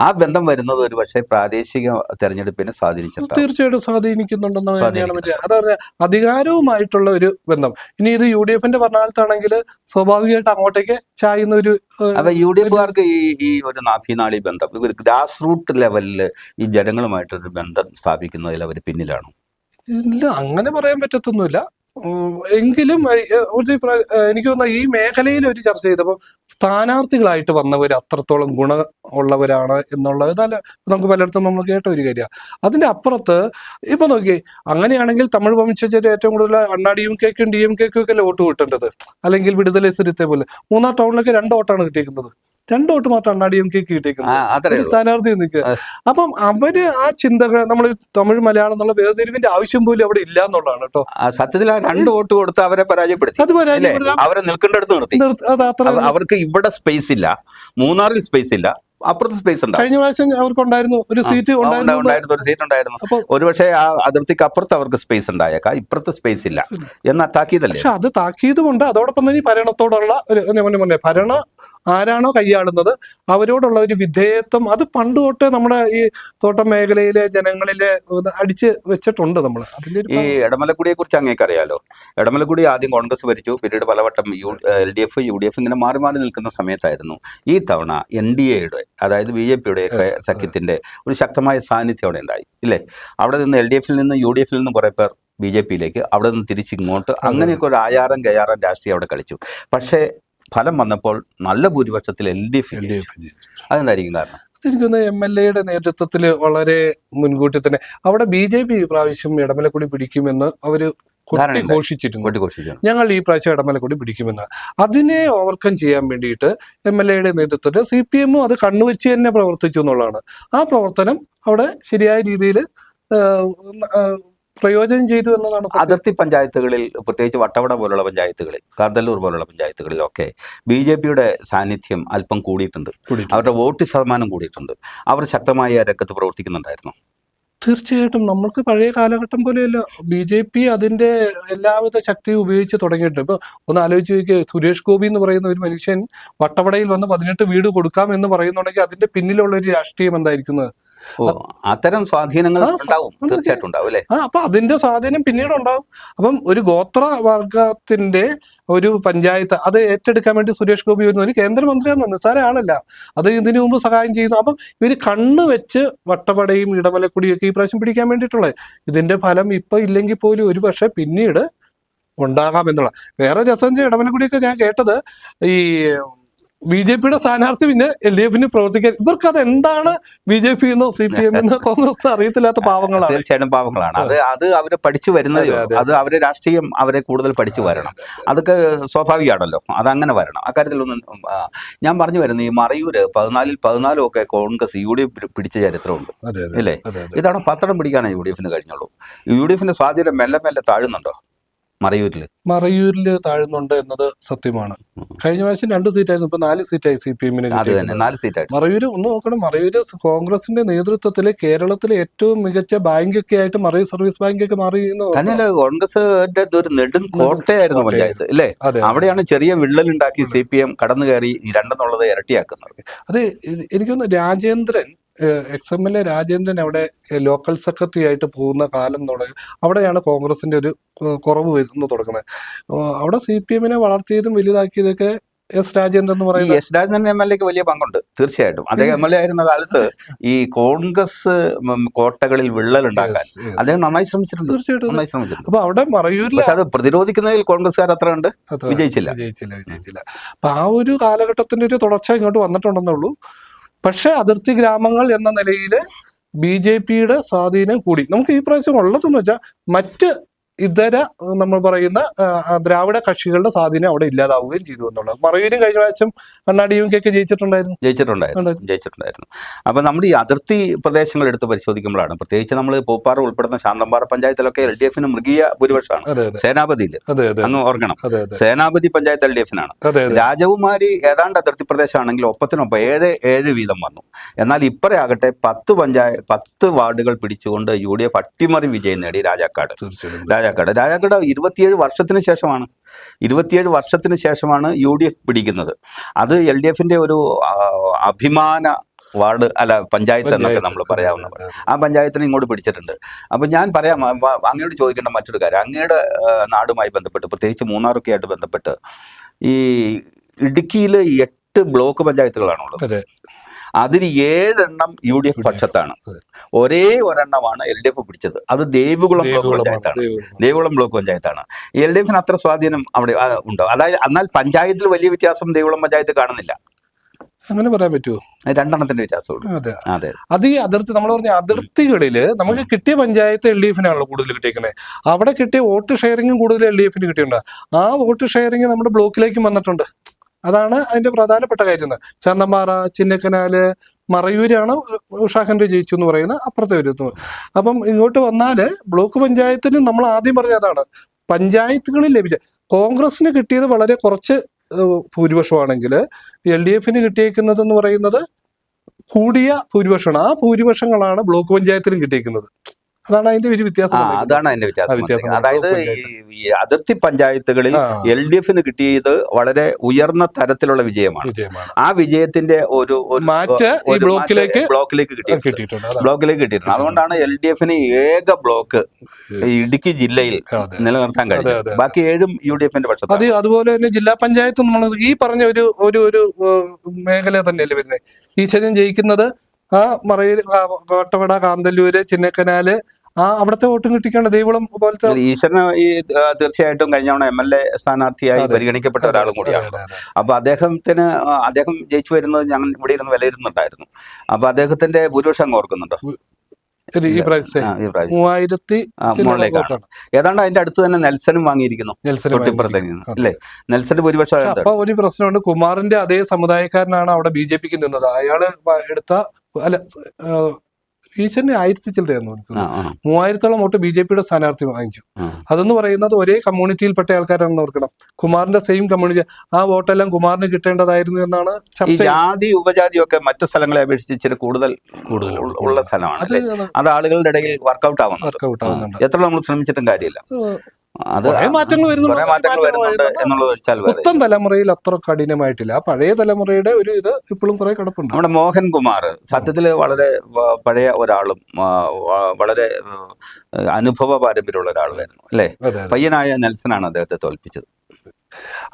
ആ ബന്ധം വരുന്നത് ഒരു പക്ഷേ പ്രാദേശിക തെരഞ്ഞെടുപ്പിനെ സ്വാധീനിച്ചിട്ടുണ്ട്. തീർച്ചയായിട്ടും സ്വാധീനിക്കുന്നുണ്ടെന്നാണ് തന്നെയാണ് പറ്റുക. അതായത് അധികാരവുമായിട്ടുള്ള ഒരു ബന്ധം. ഇനി ഇത് UDFന്റെ ഭരണകാലത്താണെങ്കിൽ സ്വാഭാവികമായിട്ട് അങ്ങോട്ടേക്ക് ചായുന്ന ഒരു. അപ്പൊ UDFകാർക്ക് ഈ ഒരു നാഭീനാളി ബന്ധം, ഇവർ ഗ്രാസ് റൂട്ട് ലെവലിൽ ഈ ജനങ്ങളുമായിട്ടൊരു ബന്ധം സ്ഥാപിക്കുന്നതിൽ അവർ പിന്നിലാണ്. ഇല്ല, അങ്ങനെ പറയാൻ പറ്റത്തൊന്നുമില്ല. എങ്കിലും എനിക്ക് തോന്നുന്ന ഈ മേഖലയിൽ ഒരു ചർച്ച ചെയ്തപ്പോൾ സ്ഥാനാർത്ഥികളായിട്ട് വന്നവർ അത്രത്തോളം ഗുണമുള്ളവരാണ് എന്നുള്ളത് നമുക്ക് പലയിടത്തും നമ്മൾ കേട്ട ഒരു കാര്യമാണ്. അതിന്റെ അപ്പുറത്ത് ഇപ്പൊ നോക്കി, അങ്ങനെയാണെങ്കിൽ തമിഴ് വംശജര് ഏറ്റവും കൂടുതൽ DMKക്കും DMKക്കും ഒക്കെ വോട്ട് കിട്ടേണ്ടത്, അല്ലെങ്കിൽ വിടുതலை സിരിത്തെ പോലെ. മൂന്നാർ ടൗണിലൊക്കെ 2 വോട്ടാണ് കിട്ടിയിരിക്കുന്നത്. 2 വോട്ട് മാത്രം DMKക്ക് കിട്ടിയിരിക്കുന്നത് സ്ഥാനാർത്ഥി നിൽക്കുക. അപ്പം അവര് ആ ചിന്തകൾ, നമ്മൾ തമിഴ് മലയാളം എന്നുള്ള വേർതിരിവിന്റെ ആവശ്യം പോലും അവിടെ ഇല്ല എന്നുള്ളതാണ് കേട്ടോ. സത്യത്തിൽ ആ 2 വോട്ട് കൊടുത്ത് അവരെ പരാജയപ്പെടുത്തി, അവരെ നിൽക്കേണ്ടടുത്ത് നിർത്തി. അവർക്ക് ഇവിടെ സ്പേസ് ഇല്ല, മൂന്നാറിൽ സ്പേസ് ഇല്ല, അപ്പുറത്ത് സ്പേസ് ഉണ്ട്. കഴിഞ്ഞ പ്രാവശ്യം അവർക്കുണ്ടായിരുന്നു ഒരു സീറ്റ് ഉണ്ടായിരുന്നു. ഒരുപക്ഷെ ആ അതിർത്തിക്ക് അപ്പുറത്ത് അവർക്ക് സ്പേസ് ഉണ്ടായേക്കാം, ഇപ്പുറത്ത് സ്പേസ് ഇല്ല എന്ന താക്കീതല്ലേ. പക്ഷെ അത് താക്കീതുമുണ്ട്. അതോടൊപ്പം തന്നെ ഭരണത്തോടുള്ള ഒരു ഭരണം ആരാണോ കൈയാളുന്നത് അവരോടുള്ള ഒരു വിധേയത്വം, അത് പണ്ട് തൊട്ടേ നമ്മുടെ ഈ തോട്ടം മേഖലയിലെ ജനങ്ങളിലെ അടിച്ച് വെച്ചിട്ടുണ്ട് നമ്മൾ. ഈ എടമലക്കുടിയെ കുറിച്ച് അങ്ങേക്ക് അറിയാലോ. എടമലക്കുടി ആദ്യം കോൺഗ്രസ് ഭരിച്ചു, പിന്നീട് പലവട്ടം LDF UDF ഇങ്ങനെ മാറി മാറി നിൽക്കുന്ന സമയത്തായിരുന്നു ഈ തവണ NDAയുടെ, അതായത് BJPയുടെ ഒക്കെ സഖ്യത്തിന്റെ ഒരു ശക്തമായ സാന്നിധ്യം അവിടെ ഉണ്ടായി, ഇല്ലേ? അവിടെ നിന്ന് LDFൽ നിന്ന് UDFൽ നിന്ന് കുറെ പേർ BJPയിലേക്ക്, അവിടെ നിന്ന് തിരിച്ചിങ്ങോട്ട്, അങ്ങനെയൊക്കെ ഒരു ആയാറം കയ്യാറം രാഷ്ട്രീയം അവിടെ കളിച്ചു. പക്ഷേ ഫലം വന്നപ്പോൾ നല്ല ഭൂരിപക്ഷത്തിൽ LDF. അതെന്തായിരിക്കും കാരണം? എനിക്കൊന്ന് MLAയുടെ നേതൃത്വത്തിൽ വളരെ മുൻകൂട്ടി തന്നെ അവിടെ BJP ഈ പ്രാവശ്യം എടമലക്കുടി പിടിക്കുമെന്ന് അവര് ഘോഷിച്ചിരുന്നു. ഞങ്ങൾ ഈ പ്രാവശ്യം എടമലക്കുടി പിടിക്കുമെന്ന്. അതിനെ ഓവർകം ചെയ്യാൻ വേണ്ടിയിട്ട് MLAയുടെ നേതൃത്വത്തിൽ CPM അത് കണ്ണുവെച്ച് തന്നെ പ്രവർത്തിച്ചു എന്നുള്ളതാണ്. ആ പ്രവർത്തനം അവിടെ ശരിയായ രീതിയിൽ പ്രയോജനം ചെയ്തു എന്നതാണ്. അതിർത്തി പഞ്ചായത്തുകളിൽ, പ്രത്യേകിച്ച് വട്ടവട പോലുള്ള പഞ്ചായത്തുകളിൽ, കാന്തല്ലൂർ പോലുള്ള പഞ്ചായത്തുകളിലൊക്കെ BJPയുടെ സാന്നിധ്യം അല്പം കൂടിയിട്ടുണ്ട്, അവരുടെ വോട്ട് ശതമാനം കൂടിയിട്ടുണ്ട്. അവർ ശക്തമായ രംഗത്ത് പ്രവർത്തിക്കുന്നുണ്ടായിരുന്നു. തീർച്ചയായിട്ടും നമ്മൾക്ക് പഴയ കാലഘട്ടം പോലെയല്ല. BJP അതിന്റെ എല്ലാവിധ ശക്തിയും ഉപയോഗിച്ച് തുടങ്ങിയിട്ടുണ്ട്. ഇപ്പൊ ഒന്ന് ആലോചിച്ച് നോക്കിയ, സുരേഷ് ഗോപി എന്ന് പറയുന്ന ഒരു മനുഷ്യൻ വട്ടവടയിൽ വന്ന് 18 വീട് കൊടുക്കാം എന്ന് പറയുന്നുണ്ടെങ്കിൽ അതിന്റെ പിന്നിലുള്ള ഒരു രാഷ്ട്രീയം എന്തായിരിക്കുന്നത്? അത്തരം സ്വാധീനങ്ങൾ തീർച്ചയായിട്ടും ഉണ്ടാവും, അല്ലേ? അപ്പൊ അതിന്റെ സ്വാധീനം പിന്നീട് ഉണ്ടാവും. അപ്പം ഒരു ഗോത്ര വർഗത്തിന്റെ ഒരു പഞ്ചായത്ത് അത് ഏറ്റെടുക്കാൻ വേണ്ടി സുരേഷ് ഗോപി വരുന്ന ഒരു കേന്ദ്രമന്ത്രിയാണ്, നിസ്സാര ആളല്ല. അത് ഇതിനു മുമ്പ് സഹായം ചെയ്യുന്നു. അപ്പം ഇവര് കണ്ണ് വെച്ച് വട്ടവടയും ഇടമലക്കുടിയൊക്കെ ഈ പ്രാവശ്യം പിടിക്കാൻ വേണ്ടിയിട്ടുള്ളത്. ഇതിന്റെ ഫലം ഇപ്പൊ ഇല്ലെങ്കിൽ പോലും ഒരു പക്ഷെ പിന്നീട് ഉണ്ടാകാം എന്നുള്ള. വേറെ രസം ഇടമലക്കുടിയൊക്കെ ഞാൻ കേട്ടത്, ഈ BJP സ്ഥാനാർത്ഥി പിന്നെ LDF പ്രവർത്തിക്കാൻ ഇവർക്ക് അത് എന്താണ് BJP എന്നോ CPM എന്നോ കോൺഗ്രസ് അറിയത്തില്ലാത്ത പാവങ്ങളാണ്. തീർച്ചയായിട്ടും പാവങ്ങളാണ്. അത് അവര് പഠിച്ചു വരുന്നതേ ഉള്ളൂ. അത് അവരെ രാഷ്ട്രീയം അവരെ കൂടുതൽ പഠിച്ചു വരണം. അതൊക്കെ സ്വാഭാവികമാണല്ലോ, അതങ്ങനെ വരണം. അക്കാര്യത്തിലൊന്നും ഞാൻ പറഞ്ഞു വരുന്നത്, ഈ മറയൂര് 14 ഒക്കെ കോൺഗ്രസ് UDF പിടിച്ച ചരിത്രമുണ്ട് ഇല്ലേ? ഇതാണ് 10 പിടിക്കാനേ UDF കഴിഞ്ഞുള്ളൂ. UDF സ്വാധീനം മെല്ലെ മെല്ലെ താഴുന്നുണ്ടോ മറയൂരിൽ താഴുന്നുണ്ട് എന്നത് സത്യമാണ്. കഴിഞ്ഞ പ്രാവശ്യം 2 സീറ്റായിരുന്നു, ഇപ്പൊ 4 സീറ്റായി CPM. മറയൂര് ഒന്ന് നോക്കണം, മറയൂര് കോൺഗ്രസിന്റെ നേതൃത്വത്തില് കേരളത്തിലെ ഏറ്റവും മികച്ച ബാങ്കൊക്കെ ആയിട്ട് മറയൂർ സർവീസ് ബാങ്ക് ഒക്കെ മാറി. കോൺഗ്രസിന്റെ ഒരു നെടും കോട്ടയായിരുന്നു പഞ്ചായത്ത് അല്ലേ? അവിടെയാണ് ചെറിയ വിള്ളലുണ്ടാക്കി CPM കടന്നു കയറി 2 ഇരട്ടിയാക്കുന്നത്. അതെ, എനിക്കൊന്ന് രാജേന്ദ്രൻ XMLA രാജേന്ദ്രൻ അവിടെ ലോക്കൽ സെക്രട്ടറി ആയിട്ട് പോകുന്ന കാലം തുടങ്ങി അവിടെയാണ് കോൺഗ്രസിന്റെ ഒരു കുറവ് വരുന്നു തുടങ്ങുന്നത്. അവിടെ CPM വളർത്തിയതും വലുതാക്കിയതൊക്കെ രാജേന്ദ്രൻ എന്ന് പറയുന്നത്. രാജേന്ദ്രൻ MLA വലിയ പങ്കുണ്ട് തീർച്ചയായിട്ടും. അദ്ദേഹം MLA ആയിരുന്ന കാലത്ത് ഈ കോൺഗ്രസ് കോട്ടകളിൽ വിള്ളലുണ്ടാക്കാൻ അദ്ദേഹം നന്നായി ശ്രമിച്ചിട്ടുണ്ട്. തീർച്ചയായിട്ടും. അപ്പൊ അവിടെ മറയൂരിൽ അത് പ്രതിരോധിക്കുന്നതിൽ കോൺഗ്രസ്സുകാർ അത്ര ഉണ്ട് വിജയിച്ചില്ല. അപ്പൊ ആ ഒരു കാലഘട്ടത്തിന്റെ ഒരു തുടർച്ച ഇങ്ങോട്ട് വന്നിട്ടുണ്ടെന്നുള്ളൂ. പക്ഷെ അതിർത്തി ഗ്രാമങ്ങൾ എന്ന നിലയിൽ BJPയുടെ സ്വാധീനം കൂടി. നമുക്ക് ഈ പ്രാവശ്യം ഉള്ളതെന്ന് വെച്ചാൽ മറ്റ് ഇതര നമ്മൾ പറയുന്ന ദ്രാവിഡ കക്ഷികളുടെ സ്വാധീനം അവിടെ ഇല്ലാതാവുകയും ചെയ്തു എന്നുള്ളത്. മറയൂരും കഴിഞ്ഞ പ്രാവശ്യം DMK ജയിച്ചിട്ടുണ്ടായിരുന്നു. അപ്പൊ നമ്മുടെ ഈ അതിർത്തി പ്രദേശങ്ങൾ എടുത്ത് പരിശോധിക്കുമ്പോഴാണ്, പ്രത്യേകിച്ച് നമ്മൾ പൂപ്പാറ ഉൾപ്പെടുന്ന ശാന്തമ്പാറ പഞ്ചായത്തിലൊക്കെ LDF മൃഗീയ ഭൂരിപക്ഷമാണ്. സേനാപതിയിൽ അങ്ങ് ഓർക്കണം, സേനാപതി പഞ്ചായത്ത് LDF രാജകുമാരി ഏതാണ്ട് അതിർത്തി പ്രദേശമാണെങ്കിൽ ഒപ്പത്തിനൊപ്പം 7 വീതം വന്നു. എന്നാൽ ഇപ്പറയാകട്ടെ 10 വാർഡുകൾ പിടിച്ചുകൊണ്ട് UDF അട്ടിമറി വിജയം നേടി രാജാക്കാട് 27 വർഷത്തിന് ശേഷമാണ് UDF പിടിക്കുന്നത്. അത് LDF ഒരു അഭിമാന വാർഡ് പഞ്ചായത്ത് എന്നൊക്കെ നമ്മൾ പറയാവുന്ന ആ പഞ്ചായത്തിന് ഇങ്ങോട്ട് പിടിച്ചിട്ടുണ്ട്. അപ്പൊ ഞാൻ പറയാം, അങ്ങയോട് ചോദിക്കേണ്ട മറ്റൊരു കാര്യം, അങ്ങയുടെ നാടുമായി ബന്ധപ്പെട്ട് പ്രത്യേകിച്ച് മൂന്നാറൊക്കെ ആയിട്ട് ബന്ധപ്പെട്ട് ഈ ഇടുക്കിയിൽ 8 ബ്ലോക്ക് പഞ്ചായത്തുകളാണുള്ളത്. അതിൽ 7 UDF പക്ഷത്താണ്. ഒരേ ഒരെണ്ണമാണ് LDF പിടിച്ചത്. അത് ദേവികുളം ബ്ലോക്ക് പഞ്ചായത്താണ്. LDF അത്ര സ്വാധീനം അവിടെ ഉണ്ടോ? അതായത് എന്നാൽ പഞ്ചായത്തിൽ വലിയ വ്യത്യാസം ദേവികുളം പഞ്ചായത്ത് കാണുന്നില്ല. അങ്ങനെ പറയാൻ പറ്റുമോ? 2 വ്യത്യാസമുള്ളൂ. അതെ, അത് ഈ അതിർത്തി നമ്മൾ പറഞ്ഞ അതിർത്തികളില് നമുക്ക് കിട്ടിയ പഞ്ചായത്ത് LDF കൂടുതൽ കിട്ടിയേക്കുന്നത്. അവിടെ കിട്ടിയ വോട്ട് ഷെയറിങ്ങും കൂടുതൽ LDF കിട്ടിയിട്ടുണ്ട്. ആ വോട്ട് ഷെയറിങ് നമ്മുടെ ബ്ലോക്കിലേക്കും വന്നിട്ടുണ്ട്. അതാണ് അതിന്റെ പ്രധാനപ്പെട്ട കാര്യം. ചന്തമ്പാറ, ചിന്നക്കനാല്, മറയൂരാണ് ഉഷാ ഹെൻറി ജയിച്ചു എന്ന് പറയുന്ന അപ്പുറത്തെ വരുന്നു. അപ്പം ഇങ്ങോട്ട് വന്നാല് ബ്ലോക്ക് പഞ്ചായത്തിന് നമ്മൾ ആദ്യം പറഞ്ഞതാണ്, പഞ്ചായത്തുകളിൽ ലഭിച്ച കോൺഗ്രസിന് കിട്ടിയത് വളരെ കുറച്ച് ഭൂരിപക്ഷമാണെങ്കിൽ LDF കിട്ടിയേക്കുന്നത് എന്ന് പറയുന്നത് കൂടിയ ഭൂരിപക്ഷമാണ്. ആ ഭൂരിപക്ഷങ്ങളാണ് ബ്ലോക്ക് പഞ്ചായത്തിലും കിട്ടിയേക്കുന്നത്. അതാണ് അതിന്റെ ഒരു വ്യത്യാസം. അതായത് ഈ അതിർത്തി പഞ്ചായത്തുകളിൽ LDF കിട്ടിയത് വളരെ ഉയർന്ന തരത്തിലുള്ള വിജയമാണ്. ആ വിജയത്തിന്റെ ഒരു ബ്ലോക്കിലേക്ക് കിട്ടിയിട്ടുണ്ട്. അതുകൊണ്ടാണ് LDF ഏക ബ്ലോക്ക് ഇടുക്കി ജില്ലയിൽ നിലനിർത്താൻ കഴിഞ്ഞത്. ബാക്കി 7 UDF പക്ഷത്ത്. അതുപോലെ തന്നെ ജില്ലാ പഞ്ചായത്ത് നമ്മൾ ഈ പറഞ്ഞ ഒരു മേഖല തന്നെയല്ലേ വരുന്നത്. ഈശ്വരൻ ജയിക്കുന്നത് മറയൂർ, കോട്ടവട, കാന്തല്ലൂര്, ചിന്നക്കനാല് അവിടുത്തെ വോട്ടും കിട്ടിക്കാണ്. ദേവികുളം പോലത്തെ ഈശ്വരന് തീർച്ചയായിട്ടും കഴിഞ്ഞ തവണ MLA സ്ഥാനാർത്ഥിയായി പരിഗണിക്കപ്പെട്ട ഒരാളും കൂടിയാണ്. അപ്പൊ അദ്ദേഹം ജയിച്ചു വരുന്നത് ഞങ്ങൾ ഇവിടെ ഇരുന്ന് വിലയിരുന്നുണ്ടായിരുന്നു. അപ്പൊ അദ്ദേഹത്തിന്റെ ഭൂരിപക്ഷം അങ്ങ് ഓർക്കുന്നുണ്ടോ? ഈ പ്രാവശ്യം 3000 ഏതാണ്ട് അതിന്റെ അടുത്ത് തന്നെ നെൽസനും വാങ്ങിയിരിക്കുന്നു. അല്ലേ? നെൽസന്റെ ഭൂരിപക്ഷം. അപ്പൊ ഒരു പ്രശ്നമുണ്ട്, കുമാറിന്റെ അതേ സമുദായക്കാരനാണ് അവിടെ BJP നിന്നത്. അയാള് എടുത്ത ഈശ്വരന് 1000 ചില്ലറയായിരുന്നു. 3000-ഓളം വോട്ട് BJPയുടെ സ്ഥാനാർത്ഥി വാങ്ങിച്ചു. അതെന്ന് പറയുന്നത് ഒരേ കമ്മ്യൂണിറ്റിയിൽപ്പെട്ട ആൾക്കാരാണെന്ന് ഓർക്കണം. കുമാറിന്റെ സെയിം കമ്മ്യൂണിറ്റി. ആ വോട്ടെല്ലാം കുമാറിന് കിട്ടേണ്ടതായിരുന്നു എന്നാണ് ചർച്ച. ജാതി ഉപജാതിയൊക്കെ മറ്റു സ്ഥലങ്ങളെ അപേക്ഷിച്ച് ഇച്ചിരി കൂടുതൽ ഉള്ള സ്ഥലമാണ്. അത് ആളുകളുടെ ഇടയിൽ വർക്കൗട്ട് ആവുന്നുണ്ട്. എത്ര നമ്മൾ ശ്രമിച്ചിട്ടും കാര്യമില്ല. മാറ്റങ്ങൾ വരുന്നുണ്ട് എന്നുള്ളത് വെച്ചാൽ പുത്തൻ തലമുറയിൽ അത്ര കഠിനമായിട്ടില്ല. ആ പഴയ തലമുറയുടെ ഒരു ഇത് ഇപ്പോഴും കുറെ കിടപ്പുണ്ട്. നമ്മുടെ മോഹൻകുമാർ സത്യത്തില് വളരെ പഴയ ഒരാളും വളരെ അനുഭവ പാരമ്പര്യമുള്ള ഒരാളായിരുന്നു അല്ലേ? പയ്യനായ നെൽസനാണ് അദ്ദേഹത്തെ തോൽപ്പിച്ചത്.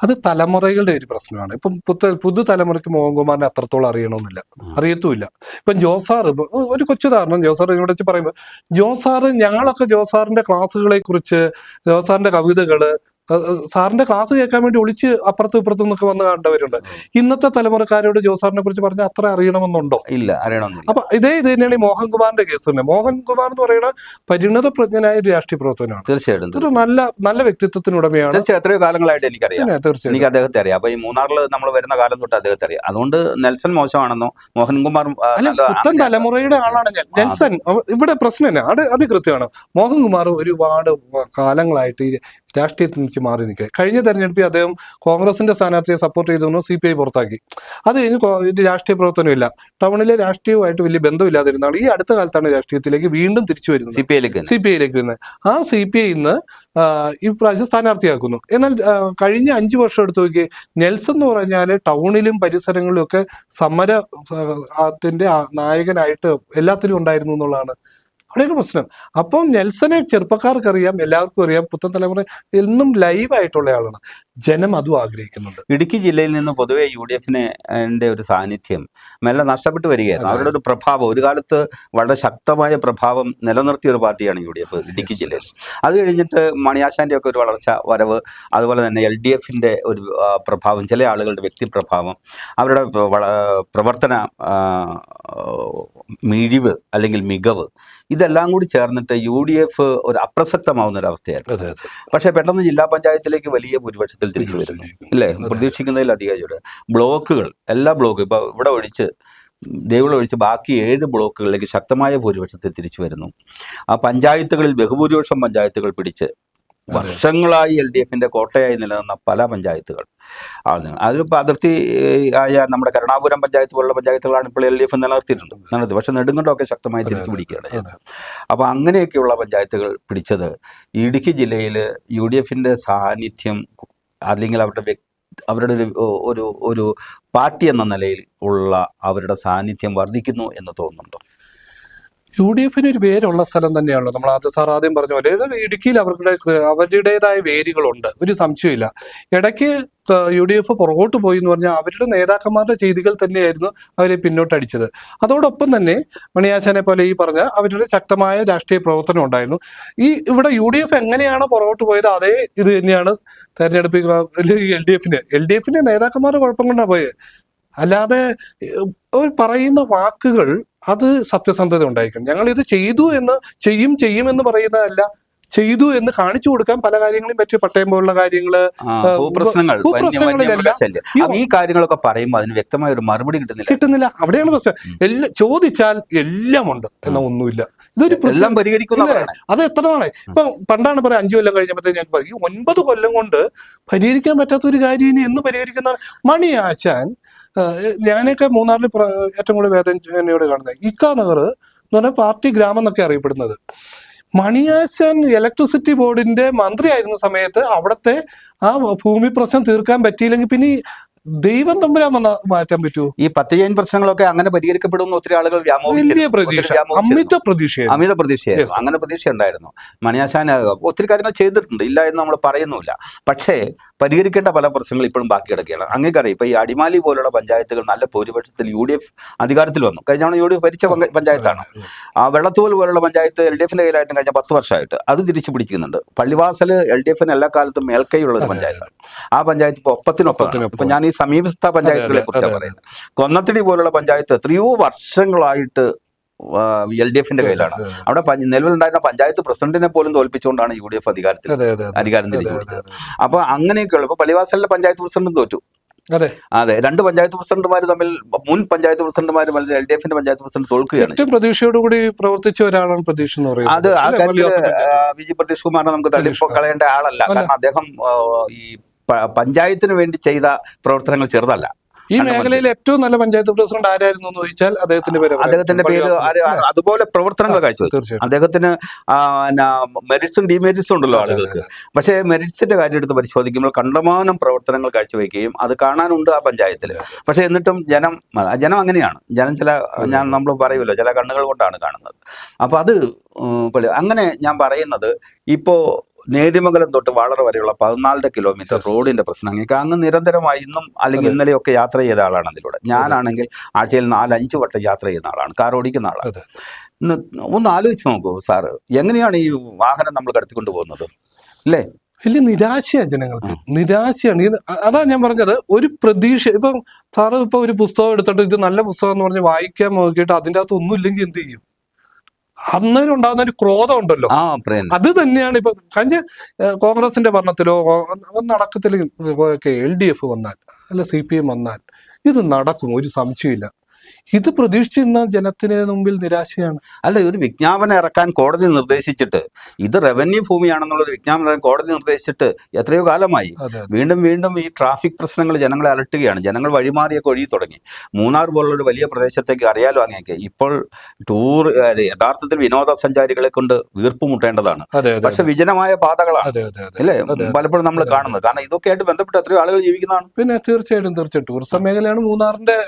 അത് തലമുറകളുടെ ഒരു പ്രശ്നമാണ്. ഇപ്പം പുതുതലമുറയ്ക്ക് മോഹൻകുമാറിനെ അത്രത്തോളം അറിയണമെന്നില്ല, അറിയത്തുമില്ല. ഇപ്പം ജോസാറ് ഒരു കൊച്ചുദാഹരണം, ജോസാർ ഇവിടെ വെച്ച് പറയുമ്പോൾ ഞങ്ങളൊക്കെ ജോസാറിന്റെ ക്ലാസ്സുകളെ കുറിച്ച്, ജോസാറിന്റെ കവിതകള്, സാറിന്റെ ക്ലാസ് കേൾക്കാൻ വേണ്ടി ഒളിച്ച് അപ്പുറത്തും ഇപ്പുറത്തും നിന്നൊക്കെ വന്ന് കണ്ടവരുണ്ട്. ഇന്നത്തെ തലമുറക്കാരോട് ജോസ് സാറിനെ കുറിച്ച് പറഞ്ഞാൽ അത്ര അറിയണമെന്നുണ്ടോ? ഇല്ല, അറിയണമെന്നില്ല. അപ്പൊ ഇത് തന്നെയാണ് ഈ മോഹൻകുമാറിന്റെ കേസ് തന്നെ. മോഹൻകുമാർ എന്ന് പറയുന്ന പരിണത പ്രജ്ഞനായ ഒരു രാഷ്ട്രീയ പ്രവർത്തനമാണ്. തീർച്ചയായിട്ടും ഒരു നല്ല വ്യക്തിത്വത്തിനുടമയാണ്. തീർച്ചയായും എത്രയോ കാലങ്ങളായിട്ട് എനിക്കറിയാം. തീർച്ചയായും എനിക്ക് അദ്ദേഹത്തെ അറിയാം. അപ്പൊ ഈ മൂന്നാറിൽ നമ്മൾ വരുന്ന കാലം തൊട്ട് അദ്ദേഹത്തെ അറിയാം. അതുകൊണ്ട് നെൽസൺ മോശമാണെന്നോ മോഹൻകുമാർ പുത്തൻ തലമുറയുടെ ആളാണ് നെൽസൺ. ഇവിടെ പ്രശ്നം അത് കൃത്യമാണ്. മോഹൻകുമാർ ഒരുപാട് കാലങ്ങളായിട്ട് ഈ രാഷ്ട്രീയത്തിൽ നിന്ന് മാറി നിൽക്കുക. കഴിഞ്ഞ തെരഞ്ഞെടുപ്പിൽ അദ്ദേഹം കോൺഗ്രസിന്റെ സ്ഥാനാർത്ഥിയെ സപ്പോർട്ട് ചെയ്തു, CPI പുറത്താക്കി. അത് കഴിഞ്ഞ് രാഷ്ട്രീയ പ്രവർത്തനമില്ല, ടൗണിലെ രാഷ്ട്രീയവുമായിട്ട് വലിയ ബന്ധമില്ലാതിരുന്നാണ് ഈ അടുത്ത കാലത്താണ് രാഷ്ട്രീയത്തിലേക്ക് വീണ്ടും തിരിച്ചു വരുന്നത്, CPIയിലേക്ക് വരുന്നത്. ആ CPI ഇന്ന് ഈ പ്രാവശ്യം സ്ഥാനാർത്ഥിയാക്കുന്നു. എന്നാൽ കഴിഞ്ഞ 5 വർഷം എടുത്തു നോക്കി, നെൽസൺ എന്ന് പറഞ്ഞാൽ ടൗണിലും പരിസരങ്ങളിലും ഒക്കെ സമരത്തിന്റെ നായകനായിട്ട് എല്ലാത്തിലും ഉണ്ടായിരുന്നു എന്നുള്ളതാണ് അവിടെയൊക്കെ പ്രശ്നം. അപ്പം നെൽസനെ ചെറുപ്പക്കാർക്കറിയാം, എല്ലാവർക്കും അറിയാം. പുത്തൻ തലമുറ എന്നും ലൈവായിട്ടുള്ള ആളാണ്. ജനം അതും ആഗ്രഹിക്കുന്നുണ്ട്. ഇടുക്കി ജില്ലയിൽ നിന്ന് പൊതുവെ UDFന്റെ ഒരു സാന്നിധ്യം മെല്ലെ നഷ്ടപ്പെട്ടു വരികയായിരുന്നു. അവരുടെ ഒരു പ്രഭാവം, ഒരു കാലത്ത് വളരെ ശക്തമായ പ്രഭാവം നിലനിർത്തിയ ഒരു പാർട്ടിയാണ് UDF ഇടുക്കി ജില്ലയിൽ. അത് കഴിഞ്ഞിട്ട് മണിയാശാന്റെ ഒക്കെ ഒരു വളർച്ച വരവ്, അതുപോലെ തന്നെ LDFന്റെ ഒരു പ്രഭാവം, ചില ആളുകളുടെ വ്യക്തിപ്രഭാവം, അവരുടെ പ്രവർത്തന മിഴിവ് അല്ലെങ്കിൽ മികവ്, ഇതെല്ലാം കൂടി ചേർന്നിട്ട് UDF ഒരു അപ്രസക്തമാവുന്ന ഒരു അവസ്ഥയായിരുന്നു. പക്ഷേ പെട്ടെന്ന് ജില്ലാ പഞ്ചായത്തിലേക്ക് വലിയ ഭൂരിപക്ഷത്തിൽ തിരിച്ചു വരുന്നു, ഇല്ലേ? പ്രതീക്ഷിക്കുന്നതിലധികം ബ്ലോക്കുകൾ, എല്ലാ ബ്ലോക്കും ഇപ്പൊ ഇവിടെ ഒഴിച്ച് ദേവിളം ഒഴിച്ച് ബാക്കി 7 ബ്ലോക്കുകളിലേക്ക് ശക്തമായ ഭൂരിപക്ഷത്തിൽ തിരിച്ചു വരുന്നു. ആ പഞ്ചായത്തുകളിൽ ബഹുഭൂരിപക്ഷം പഞ്ചായത്തുകൾ പിടിച്ച് വർഷങ്ങളായി LDFന്റെ കോട്ടയായി നിലനിന്ന പല പഞ്ചായത്തുകൾ അതിലിപ്പോൾ അതിർത്തി ആയ നമ്മുടെ കരുണാപുരം പഞ്ചായത്ത് പോലുള്ള പഞ്ചായത്തുകളാണ് ഇപ്പോൾ LDF നിലനിർത്തി. പക്ഷെ നെടുങ്കണ്ടമൊക്കെ ശക്തമായി തിരിച്ചു പിടിക്കുകയാണ്. അപ്പോൾ അങ്ങനെയൊക്കെയുള്ള പഞ്ചായത്തുകൾ പിടിച്ചത് ഇടുക്കി ജില്ലയിൽ UDFന്റെ സാന്നിധ്യം അല്ലെങ്കിൽ അവരുടെ ഒരു പാർട്ടി എന്ന നിലയിൽ ഉള്ള അവരുടെ സാന്നിധ്യം വർദ്ധിക്കുന്നു എന്ന് തോന്നുന്നുണ്ടോ? UDFന് ഒരു വേരുള്ള സ്ഥലം തന്നെയാണല്ലോ. നമ്മൾ ആദ്യം പറഞ്ഞ പോലെ ഇടുക്കിയിൽ അവരുടേതായ വേരുകളുണ്ട്, ഒരു സംശയമില്ല. ഇടയ്ക്ക് UDF പുറകോട്ട് പോയി എന്ന് പറഞ്ഞാൽ അവരുടെ നേതാക്കന്മാരുടെ ചെയ്തികൾ തന്നെയായിരുന്നു അവരെ പിന്നോട്ടടിച്ചത്. അതോടൊപ്പം തന്നെ മണിയാശാനെ പോലെ ഈ പറഞ്ഞ അവരുടെ ശക്തമായ രാഷ്ട്രീയ പ്രവർത്തനം ഉണ്ടായിരുന്നു. ഇവിടെ UDF എങ്ങനെയാണ് പുറകോട്ട് പോയത് അതേ ഇത് തന്നെയാണ് തെരഞ്ഞെടുപ്പ് LDFന്റെ നേതാക്കന്മാരുടെ കുഴപ്പം കൊണ്ടാണ് പോയത്. അല്ലാതെ അവർ പറയുന്ന വാക്കുകൾ അത് സത്യസന്ധത ഉണ്ടായിരിക്കണം. ഞങ്ങൾ ഇത് ചെയ്തു എന്ന് ചെയ്യുമെന്ന് പറയുന്നതല്ല, ചെയ്തു എന്ന് കാണിച്ചു കൊടുക്കാൻ പല കാര്യങ്ങളും പറ്റിയ പട്ടയം പോലുള്ള കാര്യങ്ങള്, ഈ കാര്യങ്ങളൊക്കെ പറയുമ്പോൾ അതിന് വ്യക്തമായ ഒരു മറുപടി കിട്ടുന്നില്ല. അവിടെയാണ് പ്രശ്നം. ചോദിച്ചാൽ എല്ലാം ഉണ്ട് എന്നാ ഒന്നുമില്ല. ഇതൊരു എല്ലാം പരിഹരിക്കുന്ന അത് എത്ര നാളെ ഇപ്പൊ പണ്ടാണ് പറയാം 5 കൊല്ലം കഴിഞ്ഞപ്പോഴത്തേക്ക് ഞാൻ പറയും 9 കൊല്ലം കൊണ്ട് പരിഹരിക്കാൻ പറ്റാത്ത ഒരു കാര്യം ഇനി എന്ന് പരിഹരിക്കുന്ന മണിയാശാൻ. ഞാനൊക്കെ മൂന്നാറിൽ ഏറ്റവും കൂടുതൽ വേദനയോടെ കാണുന്നത് ഇക്കാ നഗർ എന്ന് പറഞ്ഞാൽ പാർട്ടി ഗ്രാമം എന്നൊക്കെ അറിയപ്പെടുന്നത്. മണിയാശാൻ ഇലക്ട്രിസിറ്റി ബോർഡിന്റെ മന്ത്രിയായിരുന്ന സമയത്ത് അവിടുത്തെ ആ ഭൂമി പ്രശ്നം തീർക്കാൻ പറ്റിയില്ലെങ്കിൽ പിന്നെ ദൈവം തമ്പുരാൻ മാറ്റാൻ പറ്റുമോ? ഈ 10 പ്രശ്നങ്ങളൊക്കെ അങ്ങനെ പരിഹരിക്കപ്പെടുന്ന ഒത്തിരി ആളുകൾ അമിത പ്രതീക്ഷയായിരുന്നു. അങ്ങനെ പ്രതീക്ഷ ഉണ്ടായിരുന്നു. മണിയാശാൻ ഒത്തിരി കാര്യങ്ങൾ ചെയ്തിട്ടുണ്ട്, ഇല്ല എന്ന് നമ്മൾ പറയുന്നില്ല. പക്ഷേ പരിഹരിക്കേണ്ട പല പ്രശ്നങ്ങൾ ഇപ്പോഴും ബാക്കി കിടക്കുകയാണ്. അങ്ങേക്കറിയാം, ഇപ്പൊ ഈ അടിമാലി പോലുള്ള പഞ്ചായത്തുകൾ നല്ല ഭൂരിപക്ഷത്തിൽ UDF അധികാരത്തിൽ വന്നു. കഴിഞ്ഞ തവണ UDF ഭരിച്ച പഞ്ചായത്താണ്. ആ വെള്ളത്തൂൽ പോലുള്ള പഞ്ചായത്ത് LDFന്റെ കയ്യിലായിരുന്നു കഴിഞ്ഞ 10 വർഷമായിട്ട്. അത് തിരിച്ചു പിടിക്കുന്നുണ്ട്. പള്ളിവാസൽ LDFന് എല്ലാ കാലത്തും മേൽക്കൈയുള്ള ഒരു പഞ്ചായത്താണ്. ആ പഞ്ചായത്ത് ഇപ്പൊ ഒപ്പത്തിനൊപ്പം. ഇപ്പൊ ഞാൻ ഈ സമീപസ്ഥ പഞ്ചായത്തുകളെ കുറിച്ചാണ് പറയുന്നത്. കൊന്നത്തടി പോലുള്ള പഞ്ചായത്ത് എത്രയോ വർഷങ്ങളായിട്ട് LDFന്റെ കയ്യിലാണ്. അവിടെ നിലവിലുണ്ടായിരുന്ന പഞ്ചായത്ത് പ്രസിഡന്റിനെ പോലും തോൽപ്പിച്ചുകൊണ്ടാണ് UDF അധികാരം തിരിച്ചു പിടിച്ചത്. അപ്പൊ അങ്ങനെയൊക്കെയുള്ള ഇപ്പൊ പള്ളിവാസലിലെ പഞ്ചായത്ത് പ്രസിഡന്റും തോറ്റു. അതെ, 2 പഞ്ചായത്ത് പ്രസിഡന്റുമാർ തമ്മിൽ, മുൻ പഞ്ചായത്ത് പ്രസിഡന്റുമാർ LDFന്റെ പഞ്ചായത്ത് പ്രസിഡന്റ് തോൽക്കുകയാണ്. ഏറ്റവും പ്രതീക്ഷയോടുകൂടി പ്രവർത്തിച്ച ഒരാളാണ് പ്രതീക്ഷ എന്ന് പറയുന്നത്. അത് ആ കാര്യത്തിൽ VG പ്രതീഷ് കുമാറിനെ നമുക്ക് തള്ളിക്കളയേണ്ട ആളല്ല. കാരണം അദ്ദേഹം ഈ പഞ്ചായത്തിന് വേണ്ടി ചെയ്ത പ്രവർത്തനങ്ങൾ ചെറുതല്ല. ഈ മേഖലയിൽ ഏറ്റവും നല്ല പഞ്ചായത്ത് പ്രസിഡന്റ് ആരായിരുന്നു എന്ന് ചോദിച്ചാൽ അദ്ദേഹത്തിന്റെ പേര് അതുപോലെ പ്രവർത്തനങ്ങൾ കാഴ്ചവെച്ചു. അദ്ദേഹത്തിന് മെറിറ്റ്സും ഡിമെറിറ്റ്സും ഉണ്ടല്ലോ ആളുകൾക്ക്. പക്ഷേ മെറിറ്റ്സിന്റെ കാര്യം എടുത്ത് പരിശോധിക്കുമ്പോൾ കണ്ടമാനം പ്രവർത്തനങ്ങൾ കാഴ്ചവെക്കുകയും അത് കാണാനുണ്ട് ആ പഞ്ചായത്തിൽ. പക്ഷെ എന്നിട്ടും ജനം അങ്ങനെയാണ്. നമ്മൾ പറയുമല്ലോ, ചില കണ്ണുകൾ കൊണ്ടാണ് കാണുന്നത്. അപ്പൊ അത് അങ്ങനെ ഞാൻ പറയുന്നത്, ഇപ്പോ നേര്യമംഗലം തൊട്ട് വാളറ വരെയുള്ള 14 കിലോമീറ്റർ റോഡിന്റെ പ്രശ്നം അങ്ങ് നിരന്തരമായി ഇന്നും അല്ലെങ്കിൽ ഇന്നലെയൊക്കെ യാത്ര ചെയ്ത ആളാണ് അതിലൂടെ. ഞാനാണെങ്കിൽ ആഴ്ചയിൽ 4-5 വട്ടം യാത്ര ചെയ്യുന്ന ആളാണ്, കാർ ഓടിക്കുന്ന ആളാണ്. ഒന്ന് ആലോചിച്ച് നോക്കൂ സാറ്, എങ്ങനെയാണ് ഈ വാഹനം നമ്മൾ കടത്തിക്കൊണ്ട് പോകുന്നത്, അല്ലേ? വലിയ നിരാശയാണ് ജനങ്ങൾക്ക്, നിരാശയാണ്. അതാ ഞാൻ പറഞ്ഞത്, ഒരു പ്രതീക്ഷ. ഇപ്പം സാറ് ഇപ്പൊ ഒരു പുസ്തകം എടുത്തിട്ട് ഇത് നല്ല പുസ്തകം എന്ന് പറഞ്ഞ് വായിക്കാൻ നോക്കിയിട്ട് അതിൻ്റെ അകത്ത് ഒന്നും ഇല്ലെങ്കിൽ എന്ത് ചെയ്യും? അന്നേരം ഉണ്ടാകുന്ന ഒരു ക്രോധം ഉണ്ടല്ലോ, അത് തന്നെയാണ് ഇപ്പൊ കഴിഞ്ഞ കോൺഗ്രസിന്റെ ഭരണത്തിലോ നടക്കത്തില്ലെങ്കിൽ LDF വന്നാൽ അല്ല CPM വന്നാൽ ഇത് നടക്കും, ഒരു സംശയമില്ല. ഇത് പ്രതീക്ഷിച്ചിരുന്ന ജനത്തിന് മുമ്പിൽ നിരാശയാണ്. അല്ല, ഒരു വിജ്ഞാപനം ഇറക്കാൻ കോടതി നിർദ്ദേശിച്ചിട്ട്, ഇത് റവന്യൂ ഭൂമിയാണെന്നുള്ളത് വിജ്ഞാപനം കോടതി നിർദ്ദേശിച്ചിട്ട് എത്രയോ കാലമായി. വീണ്ടും വീണ്ടും ഈ ട്രാഫിക് പ്രശ്നങ്ങൾ ജനങ്ങളെ അലട്ടുകയാണ്. ജനങ്ങൾ വഴിമാറിയൊക്കെ ഒഴുകി തുടങ്ങി. മൂന്നാർ പോലുള്ളൊരു വലിയ പ്രദേശത്തേക്ക് അറിയാലോ അങ്ങേക്ക്. ഇപ്പോൾ യഥാർത്ഥത്തിൽ വിനോദസഞ്ചാരികളെ കൊണ്ട് വീർപ്പ് മുട്ടേണ്ടതാണ്. പക്ഷെ വിജനമായ പാതകളാണ് അല്ലേ പലപ്പോഴും നമ്മൾ കാണുന്നത്. കാരണം ഇതൊക്കെ ആയിട്ട് ബന്ധപ്പെട്ട് എത്രയോ ആളുകൾ ജീവിക്കുന്നതാണ്. പിന്നെ തീർച്ചയായിട്ടും ടൂറിസം മേഖലയാണ് മൂന്നാറിന്റെ